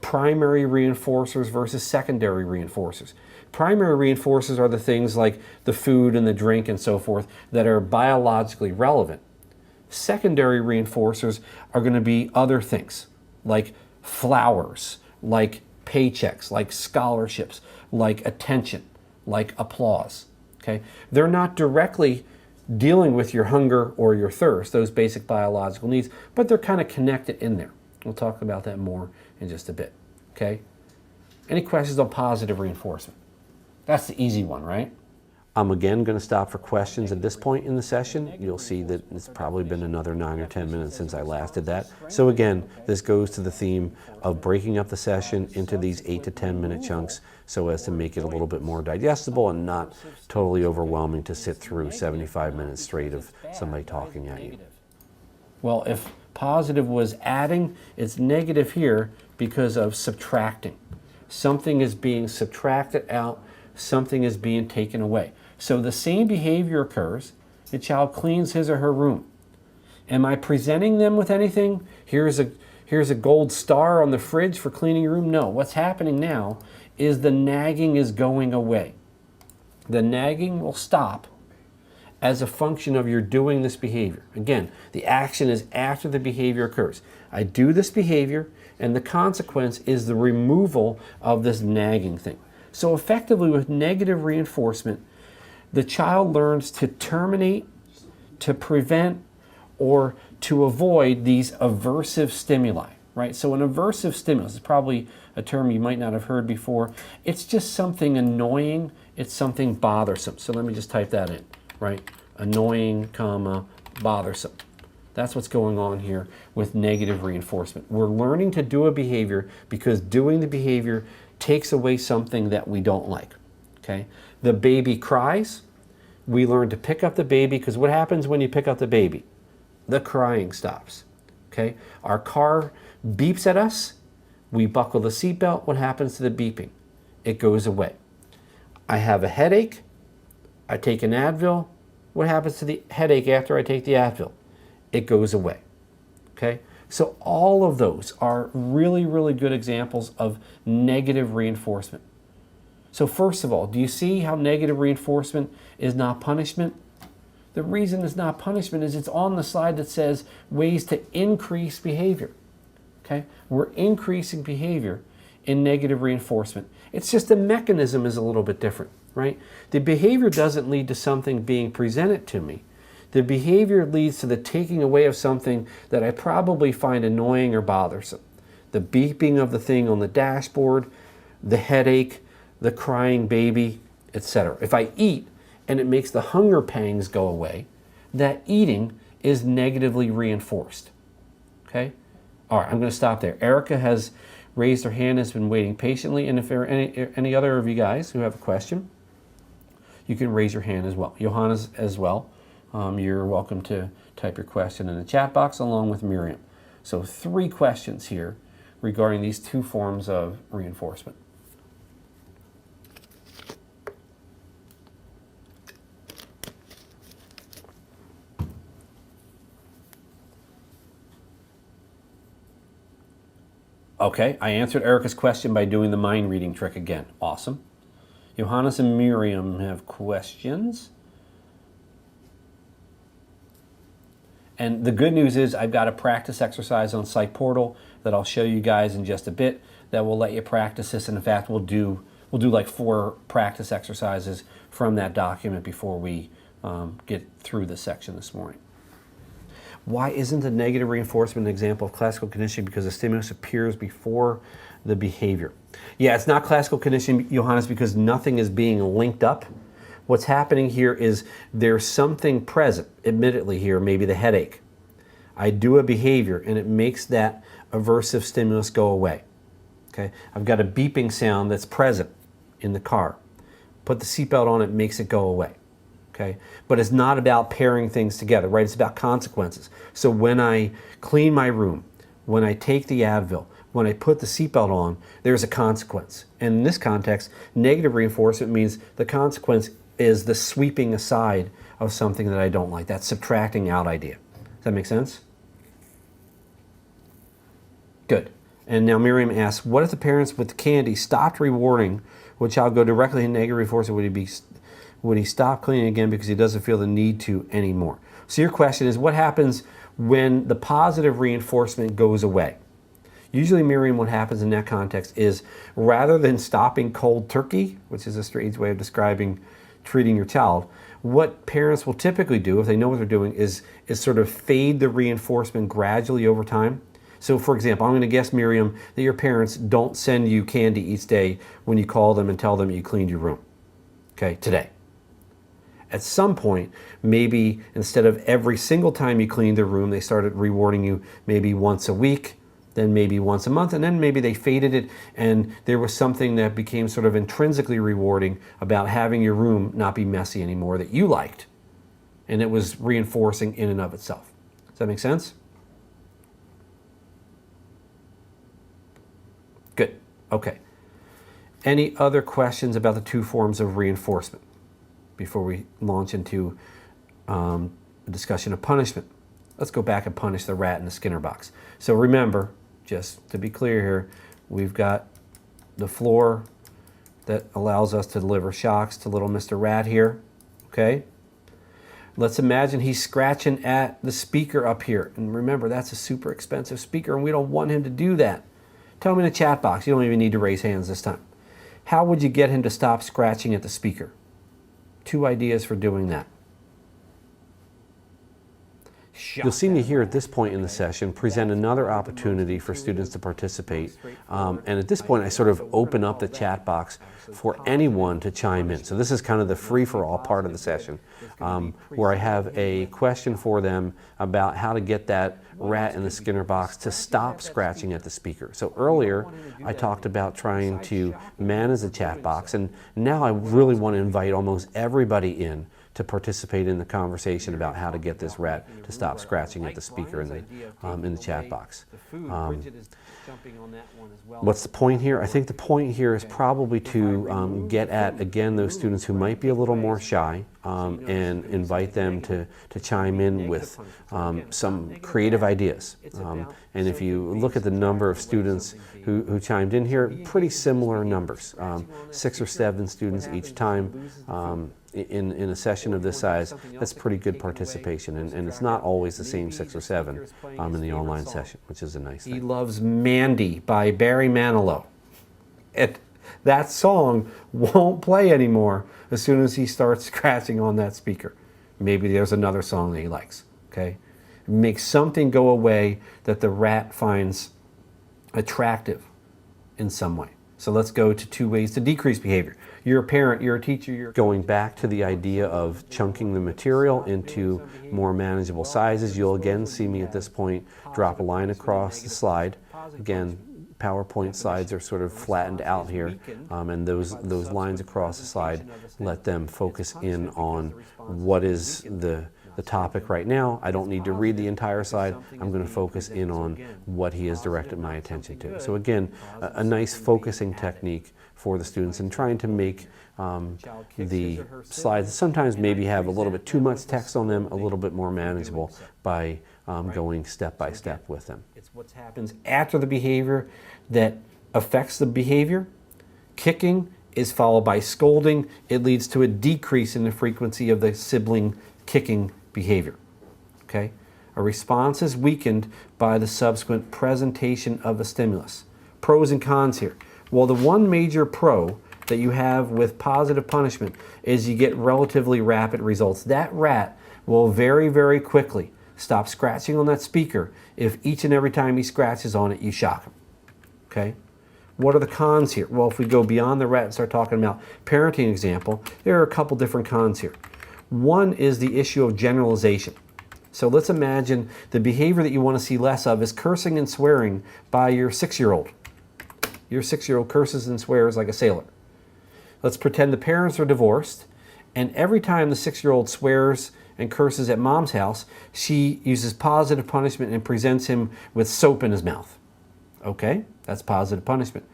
Primary reinforcers versus secondary reinforcers. Primary reinforcers are the things like the food and the drink and so forth that are biologically relevant. Secondary reinforcers are going to be other things like flowers, like paychecks, like scholarships, like attention, like applause. Okay? They're not directly dealing with your hunger or your thirst, those basic biological needs, but they're kind of connected in there. We'll talk about that more in just a bit. Okay? Any questions on positive reinforcement? That's the easy one, right? I'm again going to stop for questions at this point in the session. You'll see that it's probably been another 9 or 10 minutes since I last did that. So again, this goes to the theme of breaking up the session into these 8 to 10 minute chunks so as to make it a little bit more digestible and not totally overwhelming to sit through 75 minutes straight of somebody talking at you. Well, if positive was adding, it's negative here because of subtracting. Something is being subtracted out, something is being taken away. So the same behavior occurs. The child cleans his or her room. Am I presenting them with anything? Here's a gold star on the fridge for cleaning your room? No. What's happening now is the nagging is going away. The nagging will stop as a function of you're doing this behavior. Again, the action is after the behavior occurs. I do this behavior, and the consequence is the removal of this nagging thing. So effectively, with negative reinforcement, the child learns to terminate, to prevent, or to avoid these aversive stimuli, right? So an aversive stimulus is probably a term you might not have heard before. It's just something annoying. It's something bothersome. So let me just type that in, right? Annoying, comma, bothersome. That's what's going on here with negative reinforcement. We're learning to do a behavior because doing the behavior takes away something that we don't like, okay? The baby cries. We learn to pick up the baby because what happens when you pick up the baby? The crying stops, okay? Our car beeps at us. We buckle the seatbelt. What happens to the beeping? It goes away. I have a headache. I take an Advil. What happens to the headache after I take the Advil? It goes away, okay? So all of those are really, really good examples of negative reinforcement. So first of all, do you see how negative reinforcement is not punishment? The reason it's not punishment is it's on the slide that says ways to increase behavior, okay? We're increasing behavior in negative reinforcement. It's just the mechanism is a little bit different, right? The behavior doesn't lead to something being presented to me. The behavior leads to the taking away of something that I probably find annoying or bothersome. The beeping of the thing on the dashboard, the headache, the crying baby, etc. If I eat and it makes the hunger pangs go away, that eating is negatively reinforced. Okay? All right, I'm going to stop there. Erica has raised her hand, has been waiting patiently, and if there are any other of you guys who have a question, you can raise your hand as well. Johannes as well. You're welcome to type your question in the chat box along with Miriam. So 3 questions here regarding these 2 forms of reinforcement. Okay, I answered Erica's question by doing the mind reading trick again. Awesome. Johannes and Miriam have questions. And the good news is I've got a practice exercise on Psych Portal that I'll show you guys in just a bit that will let you practice this. And in fact, we'll do like 4 practice exercises from that document before we get through the section this morning. Why isn't the negative reinforcement an example of classical conditioning? Because the stimulus appears before the behavior. Yeah, it's not classical conditioning, Johannes, because nothing is being linked up. What's happening here is there's something present, admittedly here, maybe the headache. I do a behavior and it makes that aversive stimulus go away. Okay, I've got a beeping sound that's present in the car. Put the seatbelt on, it makes it go away. Okay, but it's not about pairing things together, right? It's about consequences. So when I clean my room, when I take the Advil, when I put the seatbelt on, there's a consequence. And in this context, negative reinforcement means the consequence is the sweeping aside of something that I don't like. That subtracting out idea. Does that make sense? Good. And now Miriam asks, what if the parents with the candy stopped rewarding? Would child go directly in negative reinforcement? Would he stop cleaning again because he doesn't feel the need to anymore? So your question is, what happens when the positive reinforcement goes away? Usually, Miriam, what happens in that context is rather than stopping cold turkey, which is a strange way of describing treating your child, what parents will typically do, if they know what they're doing, is sort of fade the reinforcement gradually over time. So for example, I'm going to guess, Miriam, that your parents don't send you candy each day when you call them and tell them you cleaned your room, okay, today. At some point, maybe instead of every single time you cleaned their room, they started rewarding you maybe once a week, then maybe once a month, and then maybe they faded it, and there was something that became sort of intrinsically rewarding about having your room not be messy anymore that you liked, and it was reinforcing in and of itself. Does that make sense? Good. Okay. Any other questions about the two forms of reinforcement before we launch into a discussion of punishment? Let's go back and punish the rat in the Skinner box. So remember, just to be clear here, we've got the floor that allows us to deliver shocks to little Mr. Rat here, okay? Let's imagine he's scratching at the speaker up here. And remember, that's a super expensive speaker, and we don't want him to do that. Tell me in the chat box. You don't even need to raise hands this time. How would you get him to stop scratching at the speaker? 2 ideas for doing that. You'll see me here at this point in the session present another opportunity for students to participate. And at this point, I sort of open up the chat box for anyone to chime in. So this is kind of the free-for-all part of the session, where I have a question for them about how to get that rat in the Skinner box to stop scratching at the speaker. So earlier, I talked about trying to manage the chat box, and now I really want to invite almost everybody in to participate in the conversation about how to get this rat to stop scratching at the speaker in the chat box. What's the point here? I think the point here is probably to get at, again, those students who might be a little more shy and invite them to chime in with some creative ideas. And if you look at the number of students who chimed in here, pretty similar numbers, 6 or 7 students each time. In a session of this size, that's pretty good participation, and it's not always the same 6 or 7 in the online session, which is a nice thing. He Loves Mandy by Barry Manilow. That song won't play anymore as soon as he starts scratching on that speaker. Maybe there's another song that he likes, okay? Make something go away that the rat finds attractive in some way. So let's go to 2 ways to decrease behavior. You're a parent, you're a teacher, you're going back to the idea of chunking the material into more manageable sizes. You'll again see me at this point drop a line across the slide. Again, PowerPoint slides are sort of flattened out here, and those lines across the slide let them focus in on what is the topic right now. I don't need to read the entire slide. I'm going to focus in on what he has directed my attention to. So again, a nice focusing technique for the students, and trying to make the slides sometimes maybe have a little bit too much text on them, a little bit more manageable by going step by step with them. It's what happens after the behavior that affects the behavior. Kicking is followed by scolding. It leads to a decrease in the frequency of the sibling kicking behavior. Okay? A response is weakened by the subsequent presentation of a stimulus. Pros and cons here. Well, the one major pro that you have with positive punishment is you get relatively rapid results. That rat will very, very quickly stop scratching on that speaker if each and every time he scratches on it, you shock him. Okay? What are the cons here? Well, if we go beyond the rat and start talking about parenting example, there are a couple different cons here. One is the issue of generalization. So let's imagine the behavior that you want to see less of is cursing and swearing by your 6-year-old. Your 6-year-old curses and swears like a sailor. Let's pretend the parents are divorced, and every time the 6-year-old swears and curses at mom's house, she uses positive punishment and presents him with soap in his mouth. Okay, that's positive punishment.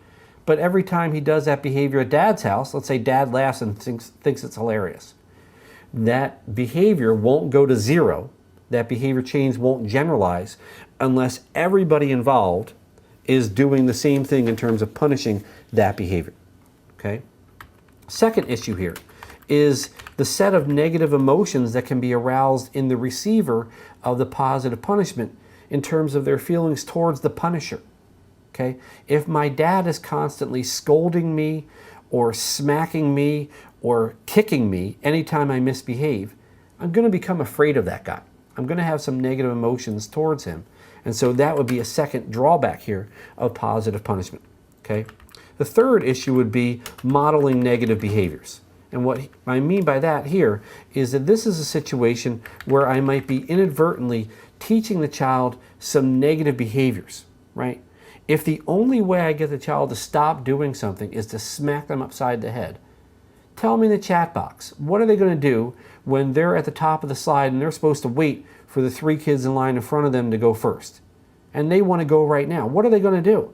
But every time he does that behavior at dad's house, let's say dad laughs and thinks it's hilarious. That behavior won't go to 0. That behavior change won't generalize unless everybody involved is doing the same thing in terms of punishing that behavior. Okay? Second issue here is the set of negative emotions that can be aroused in the receiver of the positive punishment in terms of their feelings towards the punisher. Okay? If my dad is constantly scolding me or smacking me or kicking me anytime I misbehave, I'm going to become afraid of that guy. I'm going to have some negative emotions towards him. And so that would be a second drawback here of positive punishment. Okay? The third issue would be modeling negative behaviors. And what I mean by that here is that this is a situation where I might be inadvertently teaching the child some negative behaviors, right? If the only way I get the child to stop doing something is to smack them upside the head, tell me in the chat box, what are they going to do when they're at the top of the slide and they're supposed to wait for the 3 kids in line in front of them to go first? And they want to go right now. What are they going to do?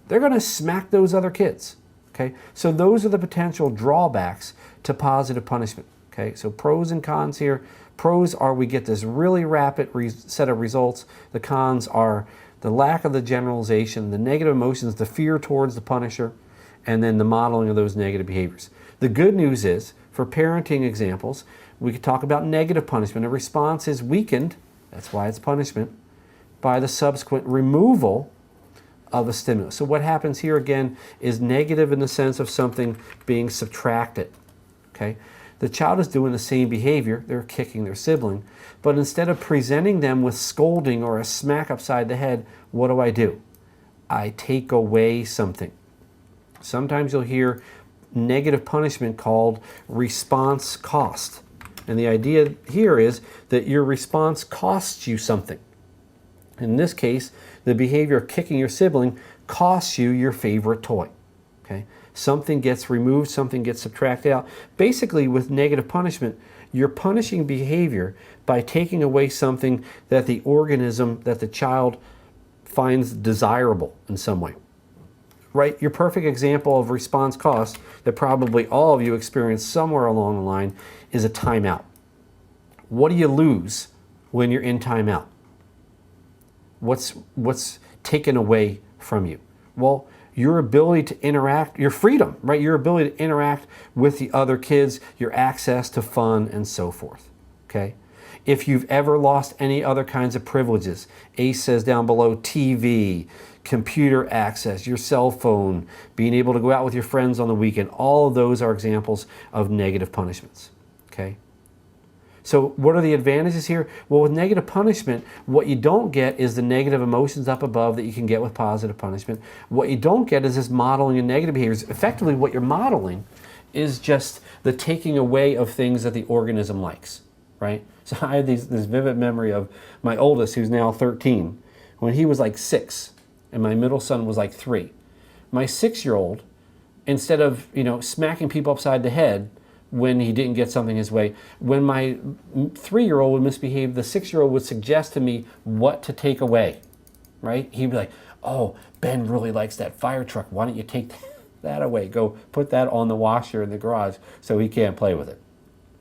They're going to smack those other kids. Okay? So those are the potential drawbacks to positive punishment. Okay? So pros and cons here. Pros are we get this really rapid set of results. The cons are the lack of the generalization, the negative emotions, the fear towards the punisher, and then the modeling of those negative behaviors. The good news is, for parenting examples, we could talk about negative punishment. A response is weakened, that's why it's punishment, by the subsequent removal of a stimulus. So what happens here again is negative in the sense of something being subtracted. Okay? The child is doing the same behavior, they're kicking their sibling, but instead of presenting them with scolding or a smack upside the head, what do? I take away something. Sometimes you'll hear negative punishment called response cost. And the idea here is that your response costs you something. In this case, the behavior of kicking your sibling costs you your favorite toy. Okay? Something gets removed, something gets subtracted out. Basically, with negative punishment, you're punishing behavior by taking away something that the organism, that the child finds desirable in some way. Right? Your perfect example of response cost that probably all of you experience somewhere along the line is a timeout. What do you lose when you're in timeout? What's taken away from you? Well, your ability to interact, your freedom, right? Your ability to interact with the other kids, your access to fun and so forth, okay? If you've ever lost any other kinds of privileges, Ace says down below, TV, computer access, your cell phone, being able to go out with your friends on the weekend, all of those are examples of negative punishments, okay? So what are the advantages here? Well, with negative punishment, what you don't get is the negative emotions up above that you can get with positive punishment. What you don't get is this modeling of negative behaviors. Effectively, what you're modeling is just the taking away of things that the organism likes, right? So I have this vivid memory of my oldest, who's now 13, when he was like 6, and my middle son was like 3. My 6-year-old, instead of, smacking people upside the head when he didn't get something his way, when my 3-year-old would misbehave, the 6-year-old would suggest to me what to take away, right? He'd be like, oh, Ben really likes that fire truck. Why don't you take that away? Go put that on the washer in the garage so he can't play with it.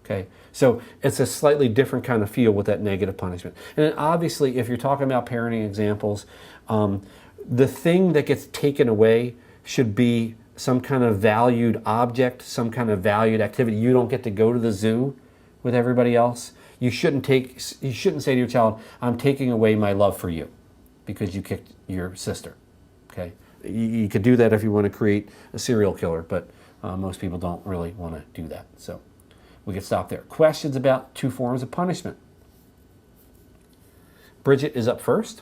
Okay, so it's a slightly different kind of feel with that negative punishment. And then obviously, if you're talking about parenting examples, the thing that gets taken away should be some kind of valued object, some kind of valued activity. You don't get to go to the zoo with everybody else. You shouldn't say to your child, I'm taking away my love for you because you kicked your sister. Okay, you could do that if you want to create a serial killer, but most people don't really want to do that. So we could stop there. Questions about 2 forms of punishment. Bridget is up first.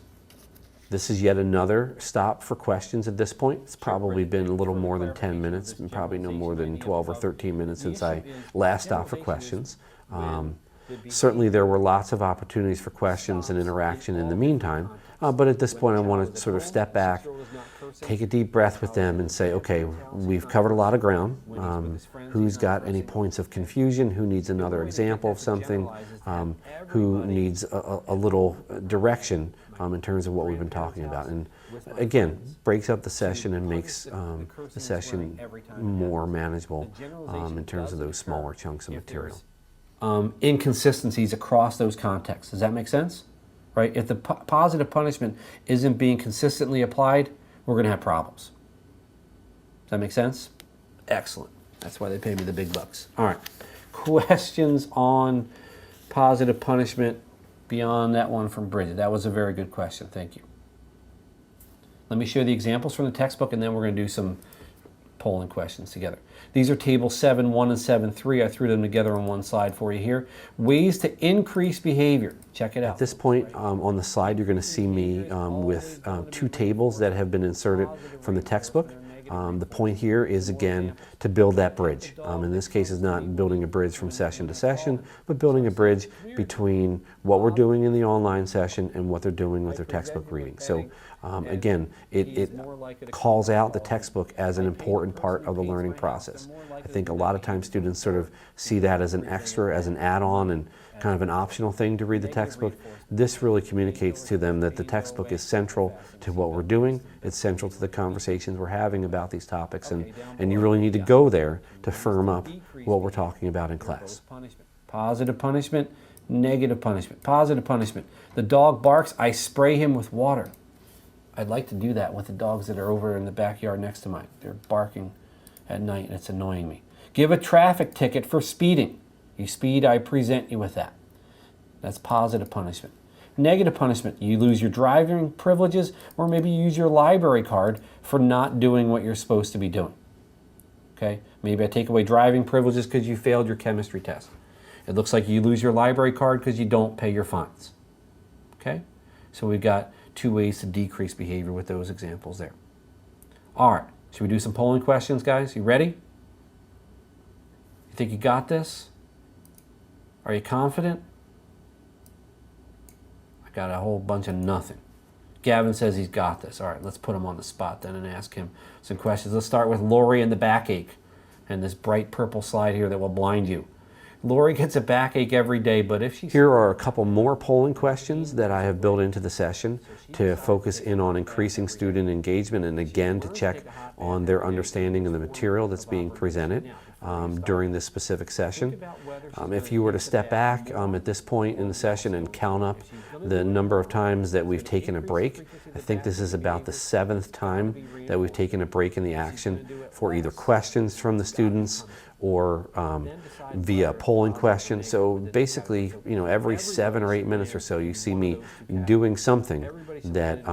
This is yet another stop for questions at this point. It's probably been a little more than 10 minutes, and probably no more than 12 or 13 minutes since I last stopped for questions. Certainly there were lots of opportunities for questions and interaction in the meantime, but at this point I want to sort of step back, take a deep breath with them and say, okay, we've covered a lot of ground. Who's got any points of confusion? Who needs another example of something? Who needs a little direction in terms of what we've been talking about? And again, breaks up the session and makes the session more manageable in terms of those smaller chunks of material. Inconsistencies across those contexts. Does that make sense? Right? If the positive punishment isn't being consistently applied, we're going to have problems. Does that make sense? Excellent. That's why they pay me the big bucks. All right. Questions on positive punishment beyond that one from Bridget? That was a very good question. Thank you. Let me show you the examples from the textbook, and then we're going to do some polling questions together. These are tables 7.1 and 7.3. I threw them together on one slide for you here. Ways to increase behavior. Check it out. At this point on the slide, you're going to see me with 2 tables that have been inserted from the textbook. The point here is, again, to build that bridge. In this case, it's not building a bridge from session to session, but building a bridge between what we're doing in the online session and what they're doing with their textbook reading. So again, it calls out the textbook as an important part of the learning process. I think a lot of times students sort of see that as an extra, as an add-on, and kind of an optional thing to read the textbook. This really communicates to them that the textbook is central to what we're doing. It's central to the conversations we're having about these topics, and you really need to go there to firm up what we're talking about in class. Positive punishment, negative punishment, positive punishment. The dog barks, I spray him with water. I'd like to do that with the dogs that are over in the backyard next to mine. They're barking at night and it's annoying me. Give a traffic ticket for speeding. You speed, I present you with that. That's positive punishment. Negative punishment, you lose your driving privileges, or maybe you use your library card for not doing what you're supposed to be doing. Okay? Maybe I take away driving privileges because you failed your chemistry test. It looks like you lose your library card because you don't pay your fines. Okay? So we've got 2 ways to decrease behavior with those examples there. All right, should we do some polling questions, guys? You ready? You think you got this? Are you confident? I got a whole bunch of nothing. Gavin says he's got this. All right, let's put him on the spot then and ask him some questions. Let's start with Lori and the backache and this bright purple slide here that will blind you. Lori gets a backache every day, but if she's... Here are a couple more polling questions that I have built into the session to focus in on increasing student engagement and again to check on their understanding of the material that's being presented during this specific session. If you were to step back at this point in the session and count up the number of times that we've taken a break, I think this is about the 7th time that we've taken a break in the action for either questions from the students or via polling questions. So basically, every 7 or 8 minutes or so, you see me doing something that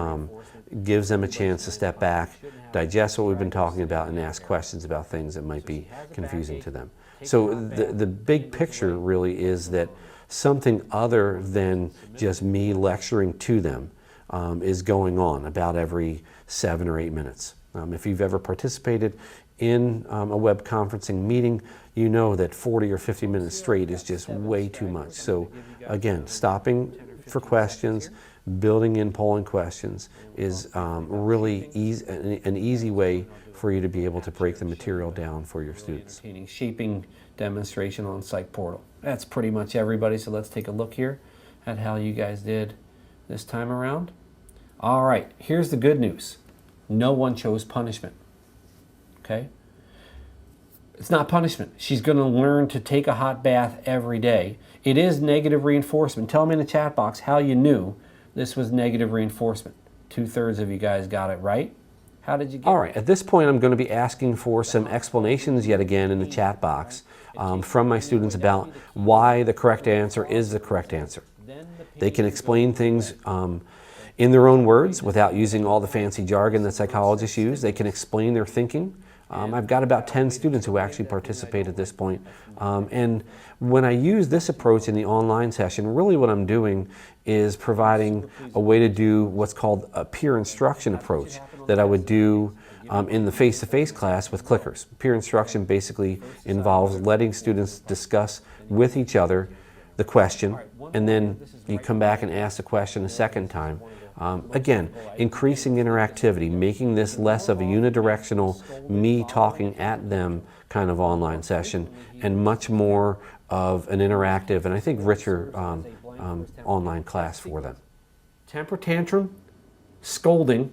gives them a chance to step back, digest what we've been talking about, and ask questions about things that might be confusing to them. So the big picture really is that something other than just me lecturing to them is going on about every 7 or 8 minutes. If you've ever participated in a web conferencing meeting, you know that 40 or 50 minutes straight is just way too much. So again, stopping for questions, building in polling questions is really an easy way for you to be able to break the material down for your students. Shaping demonstration on Psych Portal. That's pretty much everybody, so let's take a look here at how you guys did this time around. All right, here's the good news. No one chose punishment. Okay? It's not punishment. She's going to learn to take a hot bath every day. It is negative reinforcement. Tell me in the chat box how you knew this was negative reinforcement. 2/3 of you guys got it right. How did you get it? All right, at this point I'm going to be asking for some explanations yet again in the chat box from my students about why the correct answer is the correct answer. They can explain things in their own words without using all the fancy jargon that psychologists use. They can explain their thinking. I've got about 10 students who actually participate at this point. And when I use this approach in the online session, really what I'm doing is providing a way to do what's called a peer instruction approach that I would do in the face-to-face class with clickers. Peer instruction basically involves letting students discuss with each other the question, and then you come back and ask the question a second time. Again, increasing interactivity, making this less of a unidirectional, me talking at them kind of online session, and much more of an interactive and I think richer online class for them. Temper tantrum, scolding,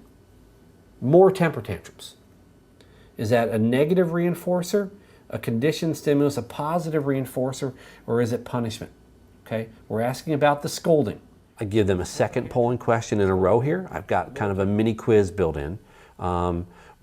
more temper tantrums. Is that a negative reinforcer, a conditioned stimulus, a positive reinforcer, or is it punishment? Okay, we're asking about the scolding. I give them a second polling question in a row here. I've got kind of a mini quiz built in.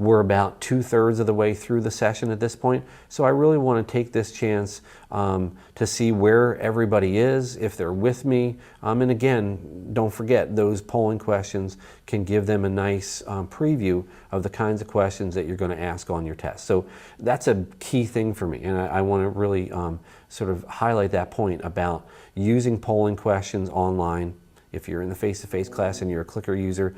We're about 2/3 of the way through the session at this point, so I really want to take this chance to see where everybody is, if they're with me, and again, don't forget, those polling questions can give them a nice preview of the kinds of questions that you're going to ask on your test. So that's a key thing for me, and I want to really sort of highlight that point about using polling questions online. If you're in the face-to-face class and you're a clicker user,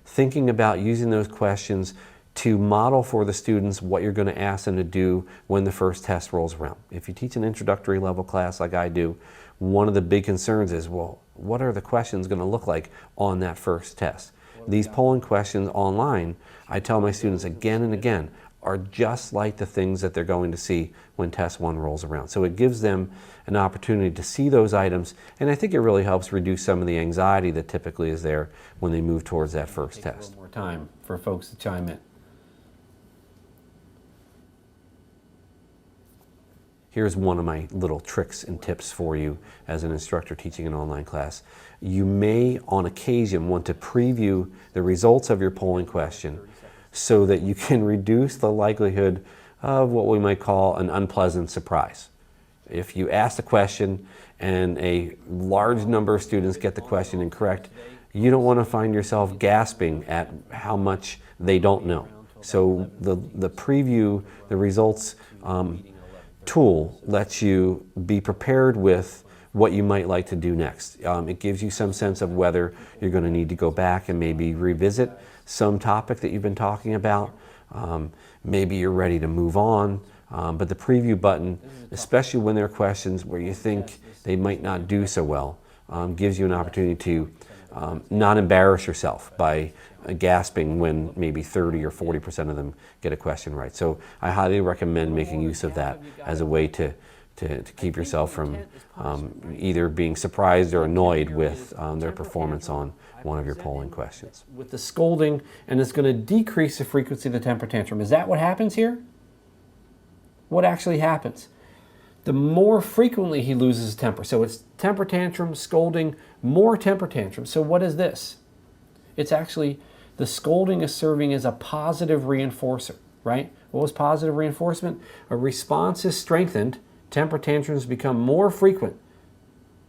thinking about using those questions to model for the students what you're going to ask them to do when the first test rolls around. If you teach an introductory level class like I do, one of the big concerns is, well, what are the questions going to look like on that first test? These polling questions online, I tell my students again and again, are just like the things that they're going to see when test one rolls around. So it gives them an opportunity to see those items, and I think it really helps reduce some of the anxiety that typically is there when they move towards that first test. A little more time for folks to chime in. Here's one of my little tricks and tips for you as an instructor teaching an online class. You may, on occasion, want to preview the results of your polling question so that you can reduce the likelihood of what we might call an unpleasant surprise. If you ask the question and a large number of students get the question incorrect, you don't want to find yourself gasping at how much they don't know. So the preview, the results tool lets you be prepared with what you might like to do next. It gives you some sense of whether you're going to need to go back and maybe revisit some topic that you've been talking about. Maybe you're ready to move on. But the preview button, especially when there are questions where you think they might not do so well, gives you an opportunity to not embarrass yourself by gasping when maybe 30 or 40% of them get a question right. So I highly recommend making use of that as a way to keep yourself from either being surprised or annoyed with their performance on one of your polling questions. With the scolding, and it's going to decrease the frequency of the temper tantrum. Is that what happens here? What actually happens? The more frequently he loses his temper. So it's temper tantrum, scolding, more temper tantrum. So what is this? It's actually, the scolding is serving as a positive reinforcer, right? What was positive reinforcement? A response is strengthened, temper tantrums become more frequent.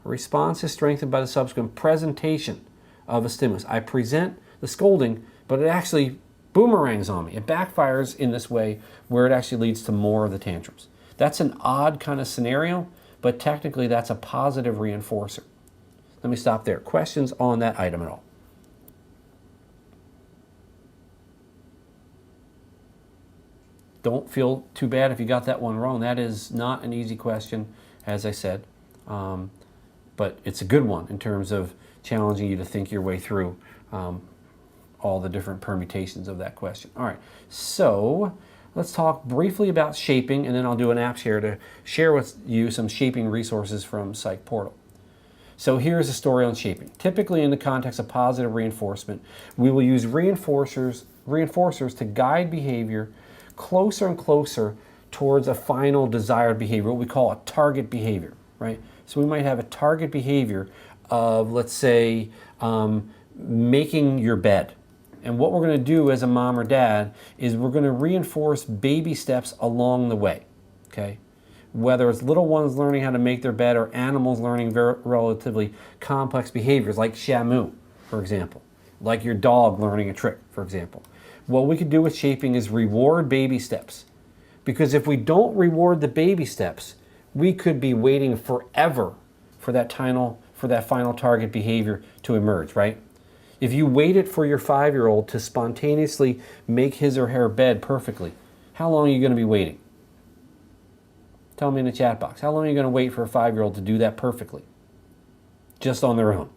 A response is strengthened by the subsequent presentation of a stimulus. I present the scolding, but it actually boomerangs on me. It backfires in this way where it actually leads to more of the tantrums. That's an odd kind of scenario, but technically that's a positive reinforcer. Let me stop there. Questions on that item at all? Don't feel too bad if you got that one wrong. That is not an easy question, as I said, but it's a good one in terms of challenging you to think your way through all the different permutations of that question. All right, so let's talk briefly about shaping, and then I'll do an app share to share with you some shaping resources from Psych Portal. So here's a story on shaping. Typically in the context of positive reinforcement, we will use reinforcers to guide behavior closer and closer towards a final desired behavior, what we call a target behavior, right? So we might have a target behavior of, let's say, making your bed. And what we're going to do as a mom or dad is we're going to reinforce baby steps along the way, okay? Whether it's little ones learning how to make their bed or animals learning relatively complex behaviors like Shamu, for example, like your dog learning a trick, for example. What we could do with shaping is reward baby steps. Because if we don't reward the baby steps, we could be waiting forever for that final target behavior to emerge, right? If you waited for your 5-year-old to spontaneously make his or her bed perfectly, how long are you going to be waiting? Tell me in the chat box. How long are you going to wait for a 5-year-old to do that perfectly? Just on their own.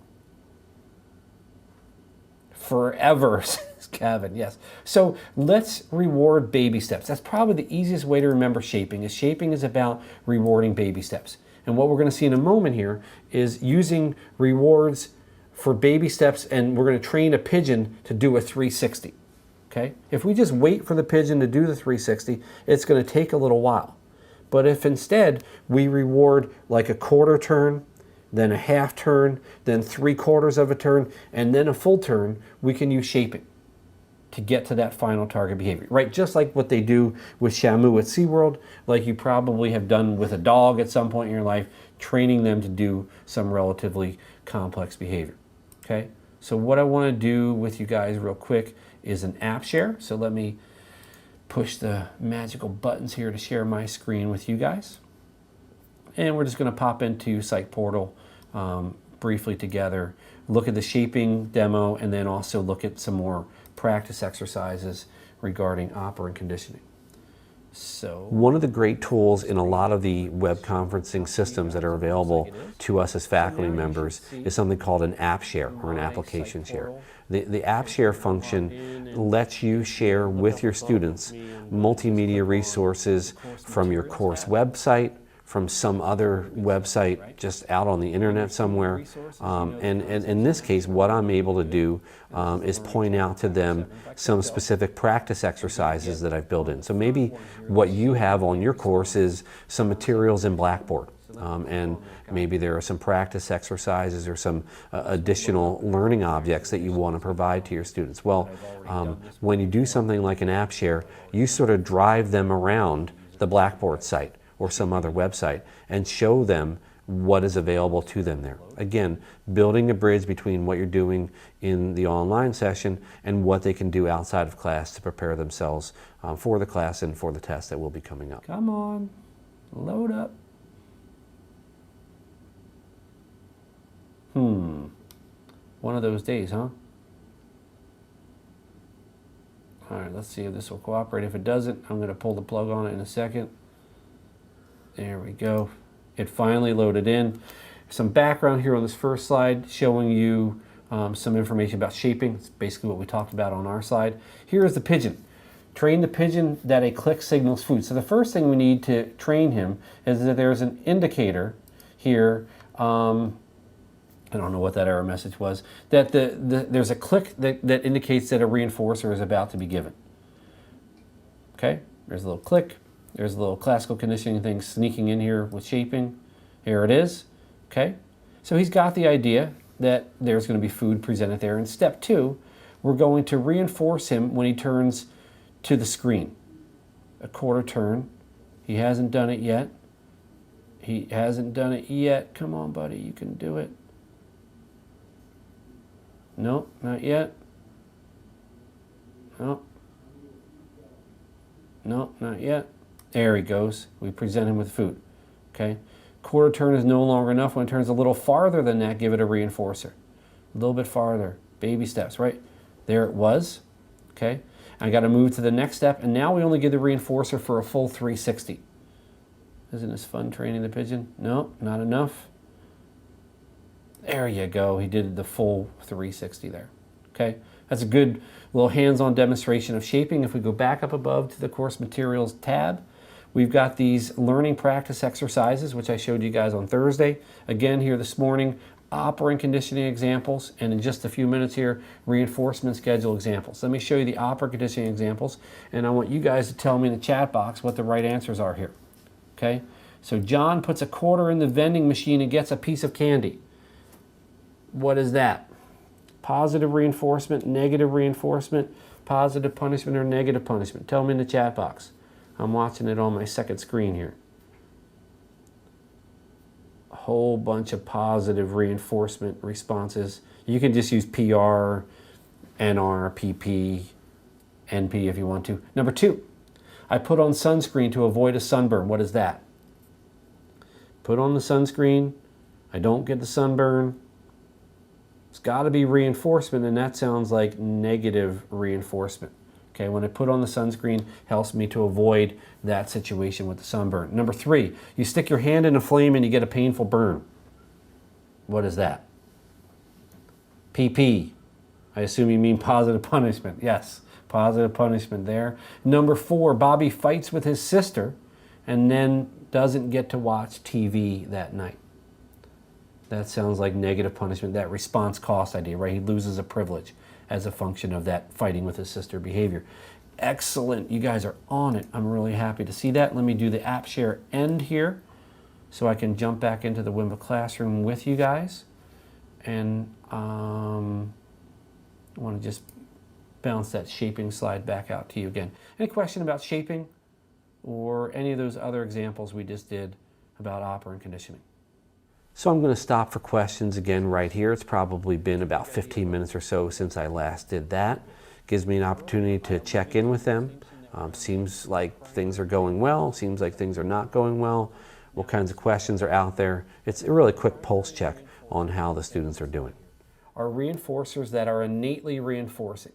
Forever, says Kevin, yes. So let's reward baby steps. That's probably the easiest way to remember shaping. Shaping is about rewarding baby steps. And what we're going to see in a moment here is using rewards for baby steps, and we're going to train a pigeon to do a 360. Okay? If we just wait for the pigeon to do the 360, it's going to take a little while. But if instead we reward like a quarter turn, then a half turn, then 3/4 of a turn, and then a full turn, we can use shaping to get to that final target behavior, right? Just like what they do with Shamu at SeaWorld, like you probably have done with a dog at some point in your life, training them to do some relatively complex behavior, okay? So what I want to do with you guys real quick is an app share. So let me push the magical buttons here to share my screen with you guys. And we're just going to pop into Psych Portal briefly together, look at the shaping demo, and then also look at some more practice exercises regarding operant conditioning. So one of the great tools in a lot of the web conferencing systems that are available to us as faculty members is something called an app share or an application share. The app share function lets you share with your students multimedia resources from your course website, from some other website just out on the internet somewhere. And in this case, what I'm able to do is point out to them some specific practice exercises that I've built in. So maybe what you have on your course is some materials in Blackboard. And maybe there are some practice exercises or some additional learning objects that you want to provide to your students. Well, when you do something like an app share, you sort of drive them around the Blackboard site or some other website and show them what is available to them there. Again, building a bridge between what you're doing in the online session and what they can do outside of class to prepare themselves for the class and for the test that will be coming up. Come on, load up. One of those days, huh? All right, let's see if this will cooperate. If it doesn't, I'm going to pull the plug on it in a second. There we go. It finally loaded in. Some background here on this first slide showing you some information about shaping. It's basically what we talked about on our slide. Here is the pigeon. Train the pigeon that a click signals food. So the first thing we need to train him is that there's an indicator here. I don't know what that error message was. That there's a click that indicates that a reinforcer is about to be given. Okay, there's a little click. There's a little classical conditioning thing sneaking in here with shaping. Here it is. Okay, so he's got the idea that there's going to be food presented there. In step 2, we're going to reinforce him when he turns to the screen. A quarter turn. He hasn't done it yet. He hasn't done it yet. Come on, buddy, you can do it. Nope, not yet. Nope. Nope, not yet. There he goes. We present him with food. Okay. Quarter turn is no longer enough. When it turns a little farther than that, give it a reinforcer. A little bit farther. Baby steps, right? There it was. Okay. I got to move to the next step, and now we only give the reinforcer for a full 360. Isn't this fun training the pigeon? Nope, not enough. There you go. He did the full 360 there. Okay. That's a good little hands-on demonstration of shaping. If we go back up above to the course materials tab, we've got these learning practice exercises, which I showed you guys on Thursday. Again, here this morning, operant conditioning examples, and in just a few minutes here, reinforcement schedule examples. Let me show you the operant conditioning examples, and I want you guys to tell me in the chat box what the right answers are here. Okay? So John puts a quarter in the vending machine and gets a piece of candy. What is that? Positive reinforcement, negative reinforcement, positive punishment, or negative punishment? Tell me in the chat box. I'm watching it on my second screen here. A whole bunch of positive reinforcement responses. You can just use PR, NR, PP, NP if you want to. Number 2, I put on sunscreen to avoid a sunburn. What is that? Put on the sunscreen. I don't get the sunburn. It's got to be reinforcement, and that sounds like negative reinforcement. Okay, when I put on the sunscreen, helps me to avoid that situation with the sunburn. Number 3, you stick your hand in a flame and you get a painful burn. What is that? PP. I assume you mean positive punishment. Yes, positive punishment there. Number 4, Bobby fights with his sister and then doesn't get to watch TV that night. That sounds like negative punishment, that response cost idea, right? He loses a privilege as a function of that fighting with his sister behavior. Excellent. You guys are on it. I'm really happy to see that. Let me do the app share end here so I can jump back into the Wimba classroom with you guys. And I want to just bounce that shaping slide back out to you again. Any question about shaping or any of those other examples we just did about operant conditioning? So I'm going to stop for questions again right here. It's probably been about 15 minutes or so since I last did that. Gives me an opportunity to check in with them. Seems like things are going well, seems like things are not going well. What kinds of questions are out there? It's a really quick pulse check on how the students are doing. Are reinforcers that are innately reinforcing.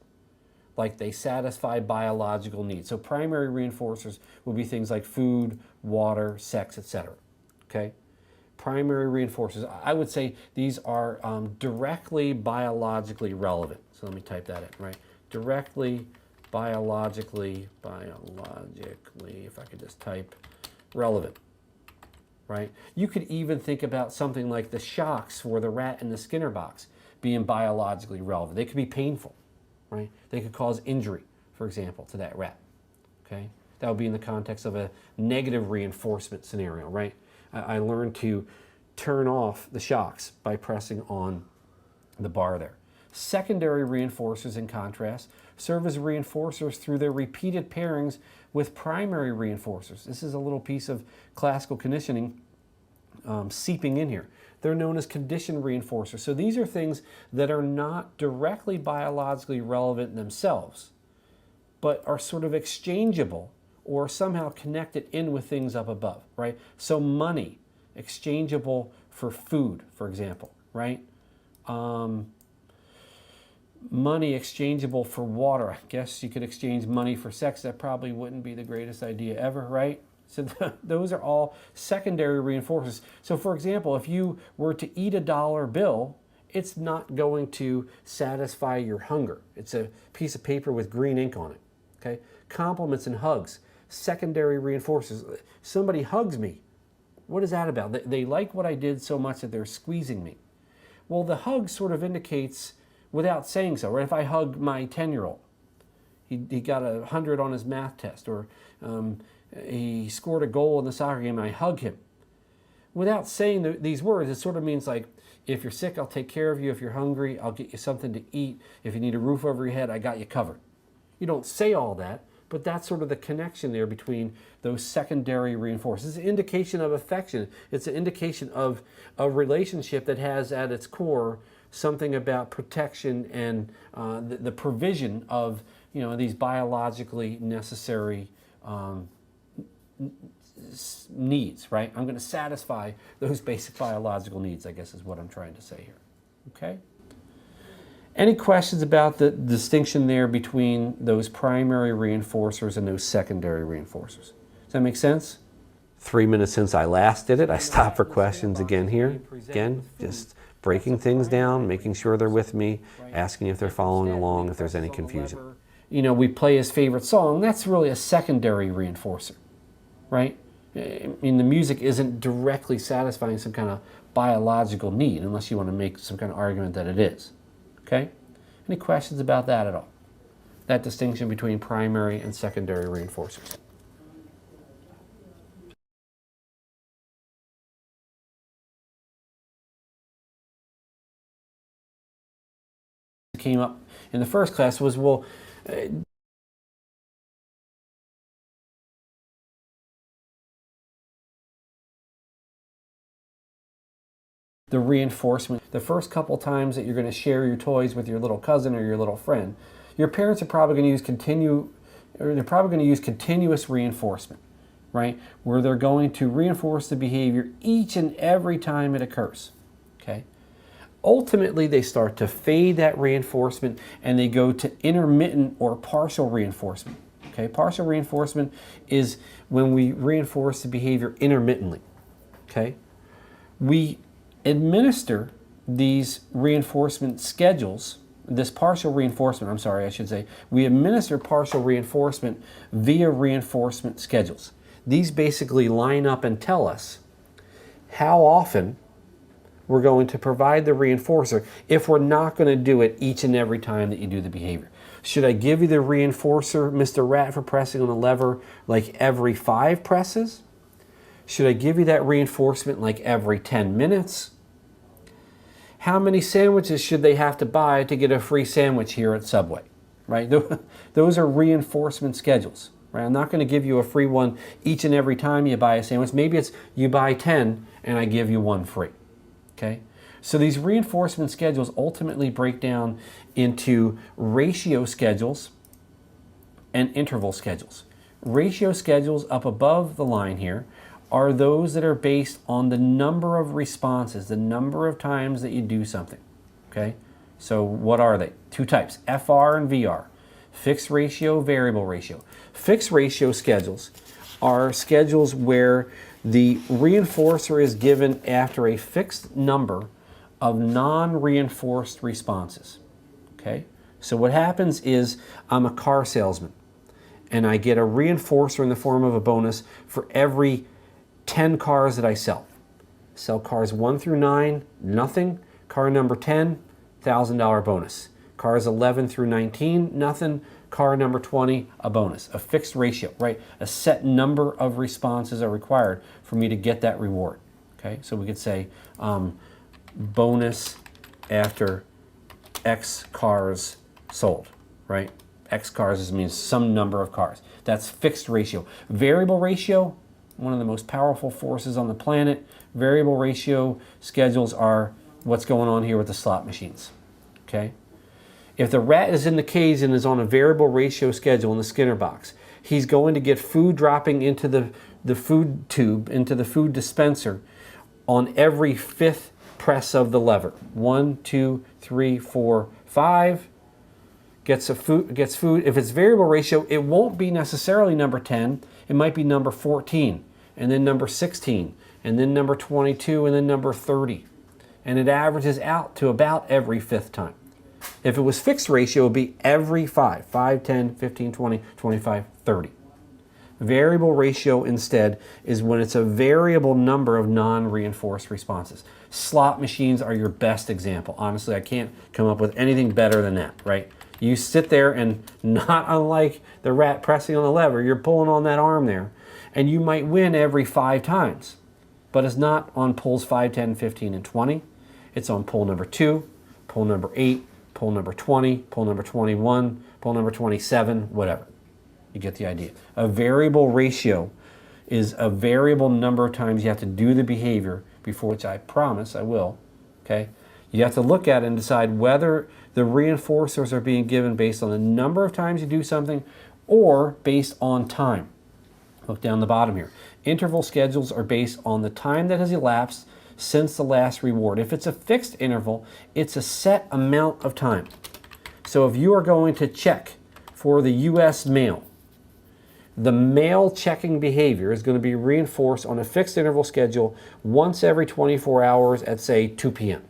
like they satisfy biological needs. So primary reinforcers would be things like food, water, sex, etc. Okay? Primary reinforcers, I would say these are directly biologically relevant. So let me type that in, right? Directly, biologically, if I could just type relevant, right? You could even think about something like the shocks for the rat in the Skinner box being biologically relevant. They could be painful, right? They could cause injury, for example, to that rat, okay? That would be in the context of a negative reinforcement scenario, right? I learned to turn off the shocks by pressing on the bar there. Secondary reinforcers, in contrast, serve as reinforcers through their repeated pairings with primary reinforcers. This is a little piece of classical conditioning seeping in here. They're known as condition reinforcers. So these are things that are not directly biologically relevant themselves, but are sort of exchangeable or somehow connected in with things up above, right? So money, exchangeable for food, for example, right? Money exchangeable for water. I guess you could exchange money for sex. That probably wouldn't be the greatest idea ever, right? So those are all secondary reinforcers. So for example, if you were to eat a dollar bill, it's not going to satisfy your hunger. It's a piece of paper with green ink on it, okay? Compliments and hugs, secondary reinforcers. Somebody hugs me. What is that about? They like what I did so much that they're squeezing me. Well, the hug sort of indicates, without saying so, right? If I hug my 10-year-old, he got 100 on his math test, or he scored a goal in the soccer game and I hug him. Without saying these words, it sort of means like, if you're sick, I'll take care of you. If you're hungry, I'll get you something to eat. If you need a roof over your head, I got you covered. You don't say all that, but that's sort of the connection there between those secondary reinforcers. It's an indication of affection. It's an indication of a relationship that has at its core something about protection and the provision of, you know, these biologically necessary needs, right? I'm going to satisfy those basic biological needs, I guess is what I'm trying to say here. Okay? Any questions about the distinction there between those primary reinforcers and those secondary reinforcers? Does that make sense? 3 minutes since I last did it. I stopped for questions again here. Again, just breaking things down, making sure they're with me, asking if they're following along, if there's any confusion. You know, we play his favorite song. That's really a secondary reinforcer, right? I mean, the music isn't directly satisfying some kind of biological need, unless you want to make some kind of argument that it is. Okay? Any questions about that at all? That distinction between primary and secondary reinforcers. Came up in the first class was, well, the reinforcement. The first couple times that you're going to share your toys with your little cousin or your little friend, your parents are probably going to use continuous reinforcement, right? Where they're going to reinforce the behavior each and every time it occurs. Okay? Ultimately, they start to fade that reinforcement and they go to intermittent or partial reinforcement. Okay? Partial reinforcement is when we reinforce the behavior intermittently. Okay? We administer these reinforcement schedules, this partial reinforcement, I'm sorry, I should say, we administer partial reinforcement via reinforcement schedules. These basically line up and tell us how often we're going to provide the reinforcer if we're not going to do it each and every time that you do the behavior. Should I give you the reinforcer, Mr. Rat, for pressing on the lever like every 5 presses? Should I give you that reinforcement like every 10 minutes? How many sandwiches should they have to buy to get a free sandwich here at Subway? Right? Those are reinforcement schedules. Right? I'm not going to give you a free one each and every time you buy a sandwich. Maybe it's you buy 10 and I give you 1 free. Okay? So these reinforcement schedules ultimately break down into ratio schedules and interval schedules. Ratio schedules up above the line here are those that are based on the number of responses, the number of times that you do something. Okay? So what are they? 2 types, FR and VR. Fixed ratio, variable ratio. Fixed ratio schedules are schedules where the reinforcer is given after a fixed number of non-reinforced responses. Okay? So what happens is I'm a car salesman and I get a reinforcer in the form of a bonus for every 10 cars that I sell. Sell cars 1 through 9, nothing. Car number 10, $1,000 bonus. Cars 11 through 19, nothing. Car number 20, a bonus. A fixed ratio, right? A set number of responses are required for me to get that reward. Okay, so we could say bonus after X cars sold, right? X cars means some number of cars. That's fixed ratio. Variable ratio, one of the most powerful forces on the planet. Variable ratio schedules are what's going on here with the slot machines. Okay? If the rat is in the cage and is on a variable ratio schedule in the Skinner box, he's going to get food dropping into the food tube, into the food dispenser on every 5th press of the lever. 1, 2, 3, 4, 5. Gets food. If it's variable ratio, it won't be necessarily number 10. It might be number 14, and then number 16, and then number 22, and then number 30. And it averages out to about every 5th time. If it was fixed ratio, it would be every 5. 5, 10, 15, 20, 25, 30. Variable ratio instead is when it's a variable number of non-reinforced responses. Slot machines are your best example. Honestly, I can't come up with anything better than that, right? You sit there and, not unlike the rat pressing on the lever, you're pulling on that arm there, and you might win every 5 times. But it's not on pulls 5, 10, 15, and 20. It's on pull number 2, pull number 8, pull number 20, pull number 21, pull number 27, whatever. You get the idea. A variable ratio is a variable number of times you have to do the behavior before, which I promise I will, okay? You have to look at it and decide whether the reinforcers are being given based on the number of times you do something or based on time. Look down the bottom here. Interval schedules are based on the time that has elapsed since the last reward. If it's a fixed interval, it's a set amount of time. So if you are going to check for the U.S. mail, the mail checking behavior is going to be reinforced on a fixed interval schedule once every 24 hours at, say, 2 p.m.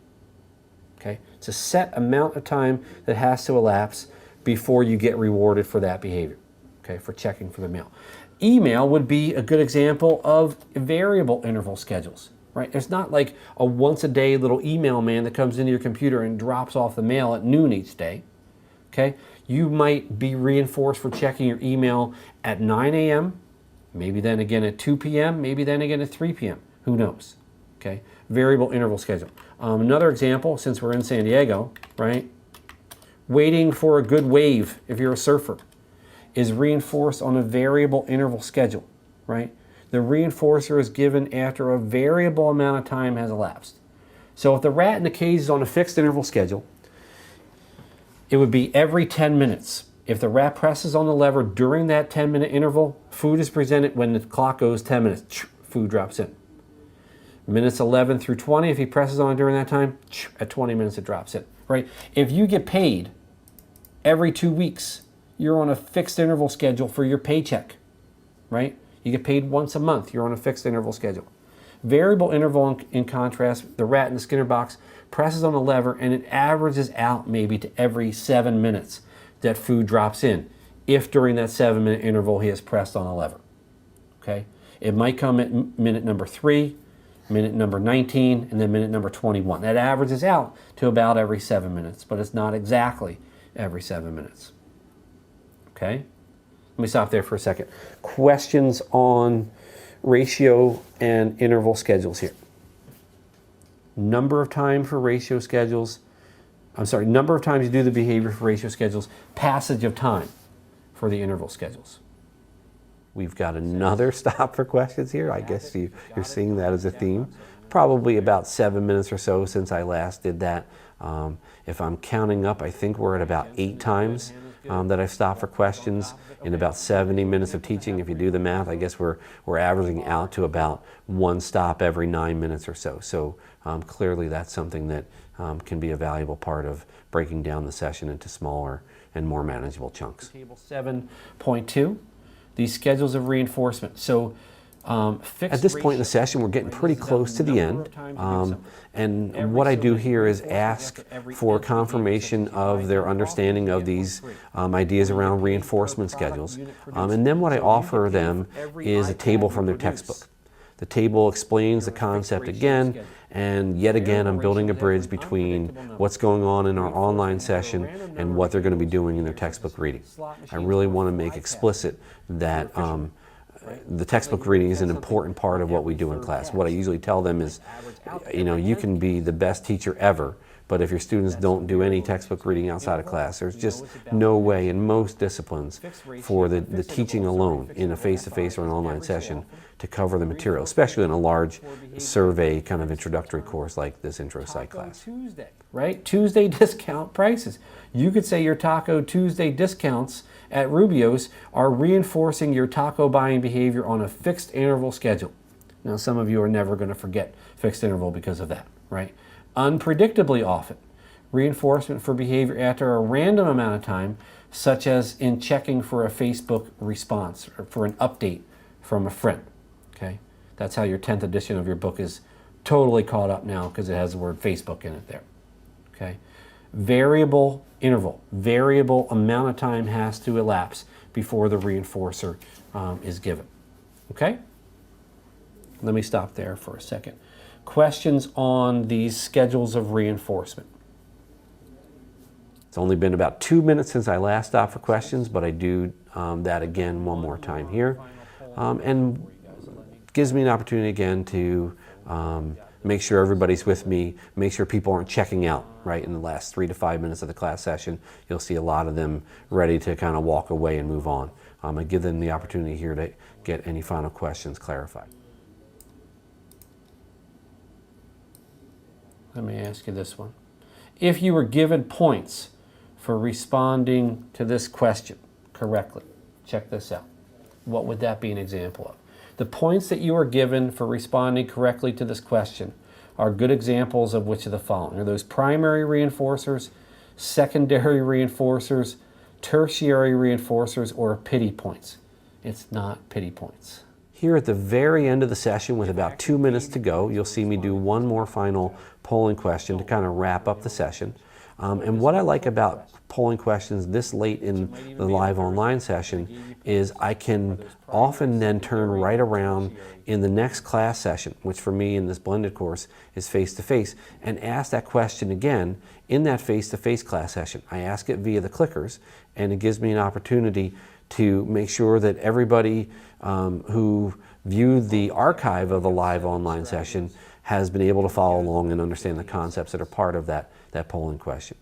Okay? It's a set amount of time that has to elapse before you get rewarded for that behavior, okay, for checking for the mail. Email would be a good example of variable interval schedules, right? It's not like a once-a-day little email man that comes into your computer and drops off the mail at noon each day, okay? You might be reinforced for checking your email at 9 a.m., maybe then again at 2 p.m., maybe then again at 3 p.m. Who knows, okay? Variable interval schedule. Another example, since we're in San Diego, right? Waiting for a good wave, if you're a surfer, is reinforced on a variable interval schedule, right? The reinforcer is given after a variable amount of time has elapsed. So if the rat in the cage is on a fixed interval schedule, it would be every 10 minutes. If the rat presses on the lever during that 10-minute interval, food is presented when the clock goes 10 minutes. Food drops in. Minutes 11 through 20, if he presses on it during that time, at 20 minutes it drops in, right? If you get paid every 2 weeks, you're on a fixed interval schedule for your paycheck, right? You get paid once a month, you're on a fixed interval schedule. Variable interval, in contrast, the rat in the Skinner box presses on the lever and it averages out maybe to every 7 minutes that food drops in, if during that 7-minute interval he has pressed on the lever, okay? It might come at minute number 3, minute number 19, and then minute number 21. That averages out to about every 7 minutes, but it's not exactly every 7 minutes. Okay? Let me stop there for a second. Questions on ratio and interval schedules here. Number of time for ratio schedules. Number of times you do the behavior for ratio schedules. Passage of time for the interval schedules. We've got another stop for questions here. I guess you're seeing that as a theme. Probably about 7 minutes or so since I last did that. If I'm counting up, I think we're at about 8 times that I've stopped for questions in about 70 minutes of teaching. If you do the math, I guess we're averaging out to about 1 stop every 9 minutes or so. So clearly that's something that can be a valuable part of breaking down the session into smaller and more manageable chunks. Table 7.2, these schedules of reinforcement. So at this point in the session, we're getting pretty close to the end. And what I do here is ask for confirmation of their understanding of these ideas around reinforcement schedules. And then what I offer them is a table from their textbook. The table explains the concept again, and yet again I'm building a bridge between what's going on in our online session and what they're going to be doing in their textbook reading. I really want to make explicit that the textbook reading is an important part of what we do in class. What I usually tell them is, you can be the best teacher ever, but if your students don't do any textbook reading outside of class, there's just no way in most disciplines for the teaching alone in a face-to-face or an online session to cover the material, especially in a large survey kind of introductory course like this Intro Psych class. Tuesday, right? Tuesday discount prices. You could say your Taco Tuesday discounts at Rubio's are reinforcing your taco buying behavior on a fixed interval schedule. Now, some of you are never going to forget fixed interval because of that, right? Unpredictably often, reinforcement for behavior after a random amount of time, such as in checking for a Facebook response or for an update from a friend, okay? That's how your 10th edition of your book is totally caught up now because it has the word Facebook in it there, okay? Variable interval, variable amount of time has to elapse before the reinforcer is given, okay? Let me stop there for a second. Questions on these schedules of reinforcement? It's only been about 2 minutes since I last stopped for questions, but I do that again one more time here. And gives me an opportunity again to make sure everybody's with me, make sure people aren't checking out, right? In the last 3 to 5 minutes of the class session, you'll see a lot of them ready to kind of walk away and move on. I give them the opportunity here to get any final questions clarified. Let me ask you this one. If you were given points for responding to this question correctly, check this out. What would that be an example of? The points that you are given for responding correctly to this question are good examples of which of the following? Are those primary reinforcers, secondary reinforcers, tertiary reinforcers, or pity points? It's not pity points. Here at the very end of the session, with about 2 minutes to go, you'll see me do one more final polling question to kind of wrap up the session. And what I like about polling questions this late in the live online session is I can often then turn right around in the next class session, which for me in this blended course is face-to-face, and ask that question again in that face-to-face class session. I ask it via the clickers, and it gives me an opportunity to make sure that everybody who viewed the archive of the live online session has been able to follow along and understand the concepts that are part of that polling question.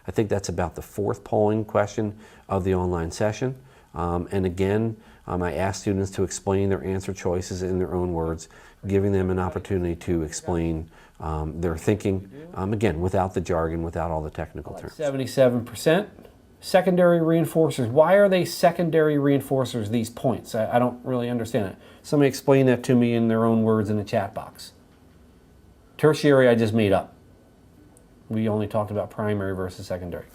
I think that's about the 4th polling question of the online session. And again, I ask students to explain their answer choices in their own words, giving them an opportunity to explain their thinking, again, without the jargon, without all the technical terms. 77%. Secondary reinforcers. Why are they secondary reinforcers, these points? I don't really understand it. Somebody explain that to me in their own words in the chat box. Tertiary I just made up. We only talked about primary versus secondary.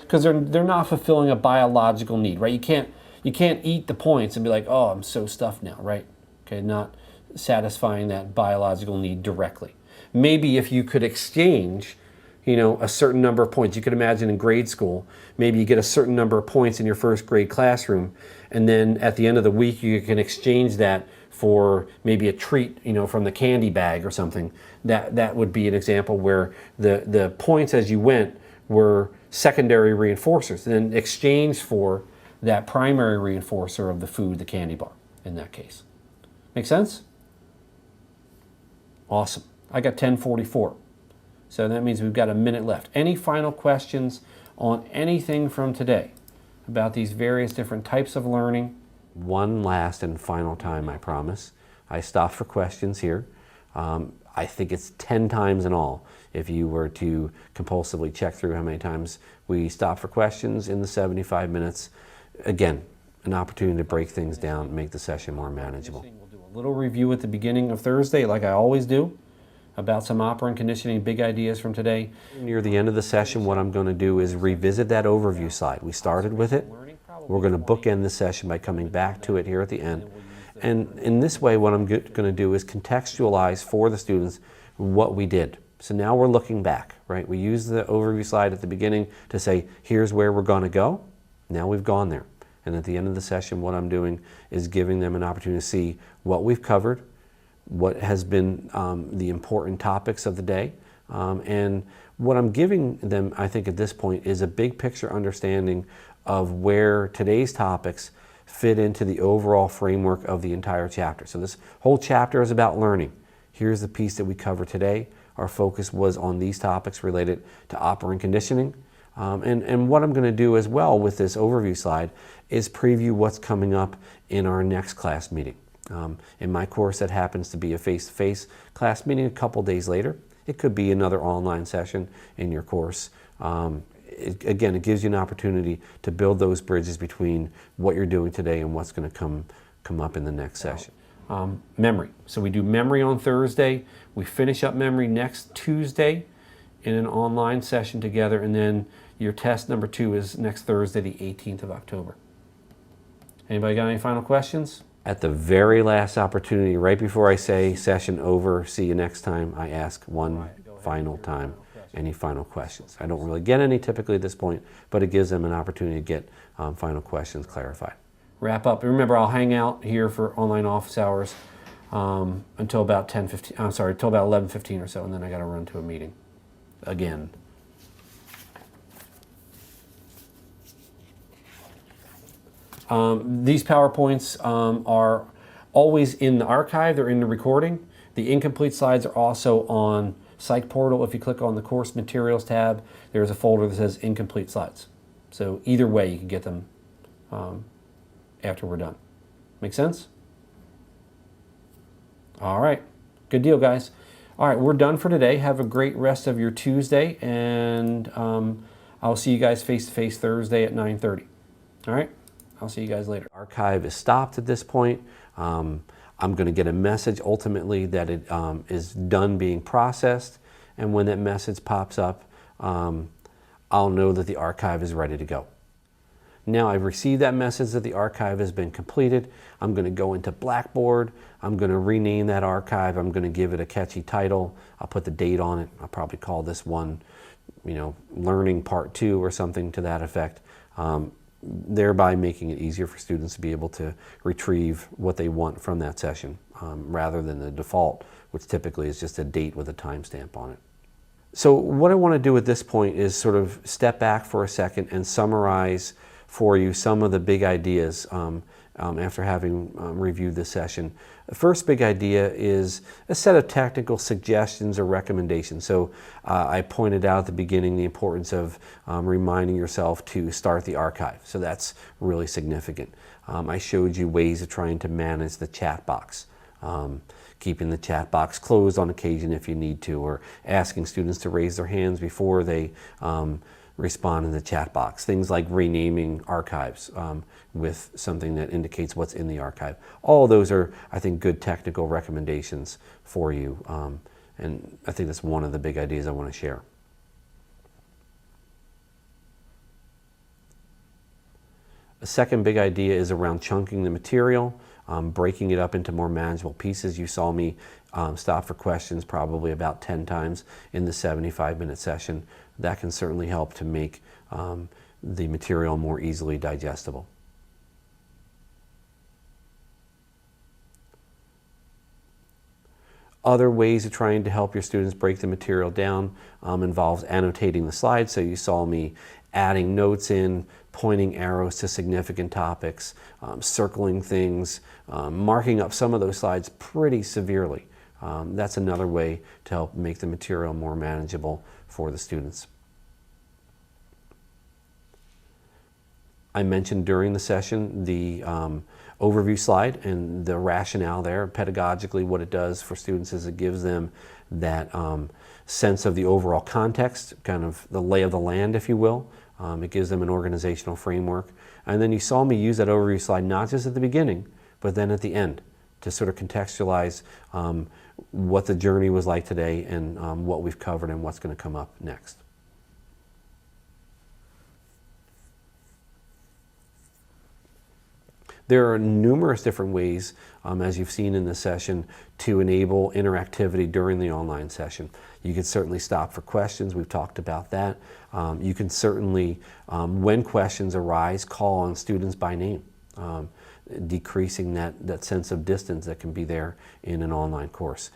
Because they're not fulfilling a biological need, right? You can't eat the points and be like, oh, I'm so stuffed now, right? Okay, not satisfying that biological need directly. Maybe if you could exchange, a certain number of points. You could imagine in grade school, maybe you get a certain number of points in your first grade classroom, and then at the end of the week you can exchange that for maybe a treat, from the candy bag or something. That would be an example where the points as you went were secondary reinforcers, then exchanged for that primary reinforcer of the food, the candy bar, in that case. Make sense? Awesome. I got 10:44. So that means we've got a minute left. Any final questions on anything from today about these various different types of learning? One last and final time, I promise. I stopped for questions here. I think it's 10 times in all if you were to compulsively check through how many times we stopped for questions in the 75 minutes. Again, an opportunity to break things down and make the session more manageable. We'll do a little review at the beginning of Thursday like I always do. about some operant conditioning, big ideas from today. Near the end of the session, what I'm going to do is revisit that overview slide. We started with it. We're going to bookend the session by coming back to it here at the end. And in this way, what I'm going to do is contextualize for the students what we did. So now we're looking back, right? We used the overview slide at the beginning to say, here's where we're going to go. Now we've gone there. And at the end of the session, what I'm doing is giving them an opportunity to see what we've covered, what has been the important topics of the day. And what I'm giving them, I think at this point, is a big picture understanding of where today's topics fit into the overall framework of the entire chapter. So this whole chapter is about learning. Here's the piece that we cover today. Our focus was on these topics related to operant conditioning. And what I'm going to do as well with this overview slide is preview what's coming up in our next class meeting. In my course, that happens to be a face-to-face class meeting a couple days later. It could be another online session in your course. Again, it gives you an opportunity to build those bridges between what you're doing today and what's going to come up in the next session. Memory. So we do memory on Thursday. We finish up memory next Tuesday in an online session together, and then your test number 2 is next Thursday, the 18th of October. Anybody got any final questions? At the very last opportunity, right before I say session over, see you next time, I ask one final time, any final questions. I don't really get any typically at this point, but it gives them an opportunity to get final questions clarified. Wrap up. Remember, I'll hang out here for online office hours until about 11:15 or so, and then I got to run to a meeting again. These PowerPoints are always in the archive. They're in the recording. The incomplete slides are also on Psych Portal. If you click on the Course Materials tab, there's a folder that says Incomplete Slides. So either way, you can get them after we're done. Make sense? All right. Good deal, guys. All right, we're done for today. Have a great rest of your Tuesday, and I'll see you guys face-to-face Thursday at 9:30. All right? I'll see you guys later. Archive is stopped at this point. I'm going to get a message ultimately that it is done being processed, and when that message pops up, I'll know that the archive is ready to go. Now I've received that message that the archive has been completed. I'm going to go into Blackboard. I'm going to rename that archive. I'm going to give it a catchy title. I'll put the date on it. I'll probably call this one, Learning Part 2 or something to that effect. Thereby making it easier for students to be able to retrieve what they want from that session rather than the default, which typically is just a date with a timestamp on it. So what I want to do at this point is sort of step back for a second and summarize for you some of the big ideas after having reviewed this session. The first big idea is a set of technical suggestions or recommendations. So I pointed out at the beginning the importance of reminding yourself to start the archive. So that's really significant. I showed you ways of trying to manage the chat box. Keeping the chat box closed on occasion if you need to, or asking students to raise their hands before they respond in the chat box. Things like renaming archives with something that indicates what's in the archive. All of those are, I think, good technical recommendations for you, and I think that's one of the big ideas I want to share. A second big idea is around chunking the material. Breaking it up into more manageable pieces. You saw me stop for questions probably about 10 times in the 75-minute session. That can certainly help to make the material more easily digestible. Other ways of trying to help your students break the material down involves annotating the slides. So you saw me adding notes in, pointing arrows to significant topics, circling things, marking up some of those slides pretty severely. That's another way to help make the material more manageable for the students. I mentioned during the session the overview slide and the rationale there. Pedagogically, what it does for students is it gives them that sense of the overall context, kind of the lay of the land, if you will. It gives them an organizational framework. And then you saw me use that overview slide not just at the beginning, but then at the end to sort of contextualize what the journey was like today and what we've covered and what's going to come up next. There are numerous different ways, as you've seen in this session, to enable interactivity during the online session. You can certainly stop for questions. We've talked about that. You can certainly, when questions arise, call on students by name, decreasing that sense of distance that can be there in an online course.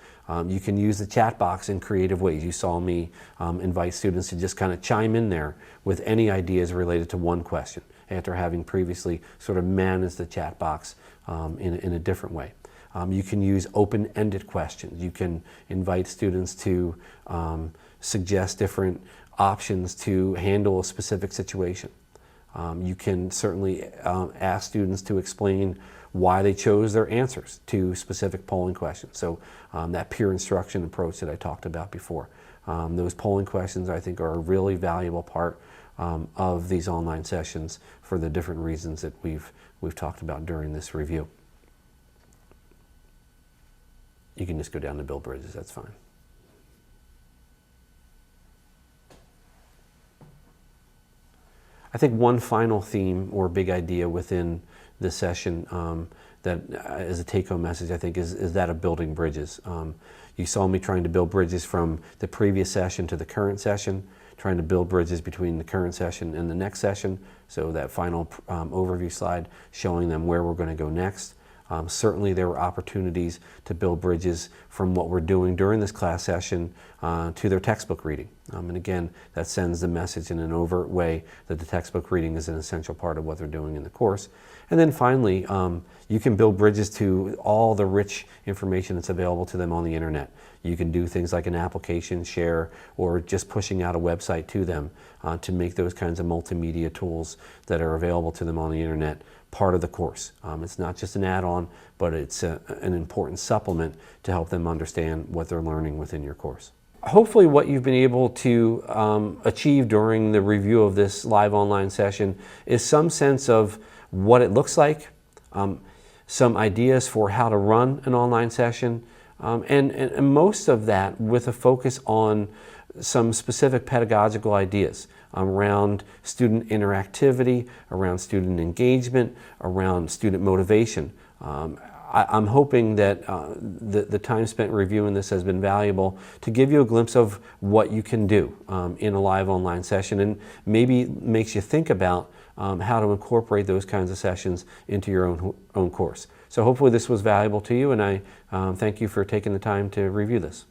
You can use the chat box in creative ways. You saw me invite students to just kind of chime in there with any ideas related to one question, after having previously sort of managed the chat box in a different way. You can use open-ended questions. You can invite students to suggest different options to handle a specific situation. You can certainly ask students to explain why they chose their answers to specific polling questions. So that peer instruction approach that I talked about before. Those polling questions, I think, are a really valuable part of these online sessions for the different reasons that we've talked about during this review. You can just go down to build bridges, that's fine. I think one final theme or big idea within this session that as a take-home message, I think, is that of building bridges. You saw me trying to build bridges from the previous session to the current session, trying to build bridges between the current session and the next session. So that final overview slide showing them where we're going to go next. Certainly there were opportunities to build bridges from what we're doing during this class session to their textbook reading. And again, that sends the message in an overt way that the textbook reading is an essential part of what they're doing in the course. And then finally, you can build bridges to all the rich information that's available to them on the internet. You can do things like an application share or just pushing out a website to them to make those kinds of multimedia tools that are available to them on the internet part of the course. It's not just an add-on, but it's an important supplement to help them understand what they're learning within your course. Hopefully what you've been able to achieve during the review of this live online session is some sense of what it looks like, some ideas for how to run an online session, and most of that with a focus on some specific pedagogical ideas around student interactivity, around student engagement, around student motivation. I'm hoping that the time spent reviewing this has been valuable to give you a glimpse of what you can do in a live online session, and maybe makes you think about how to incorporate those kinds of sessions into your own course. So hopefully this was valuable to you, and I thank you for taking the time to review this.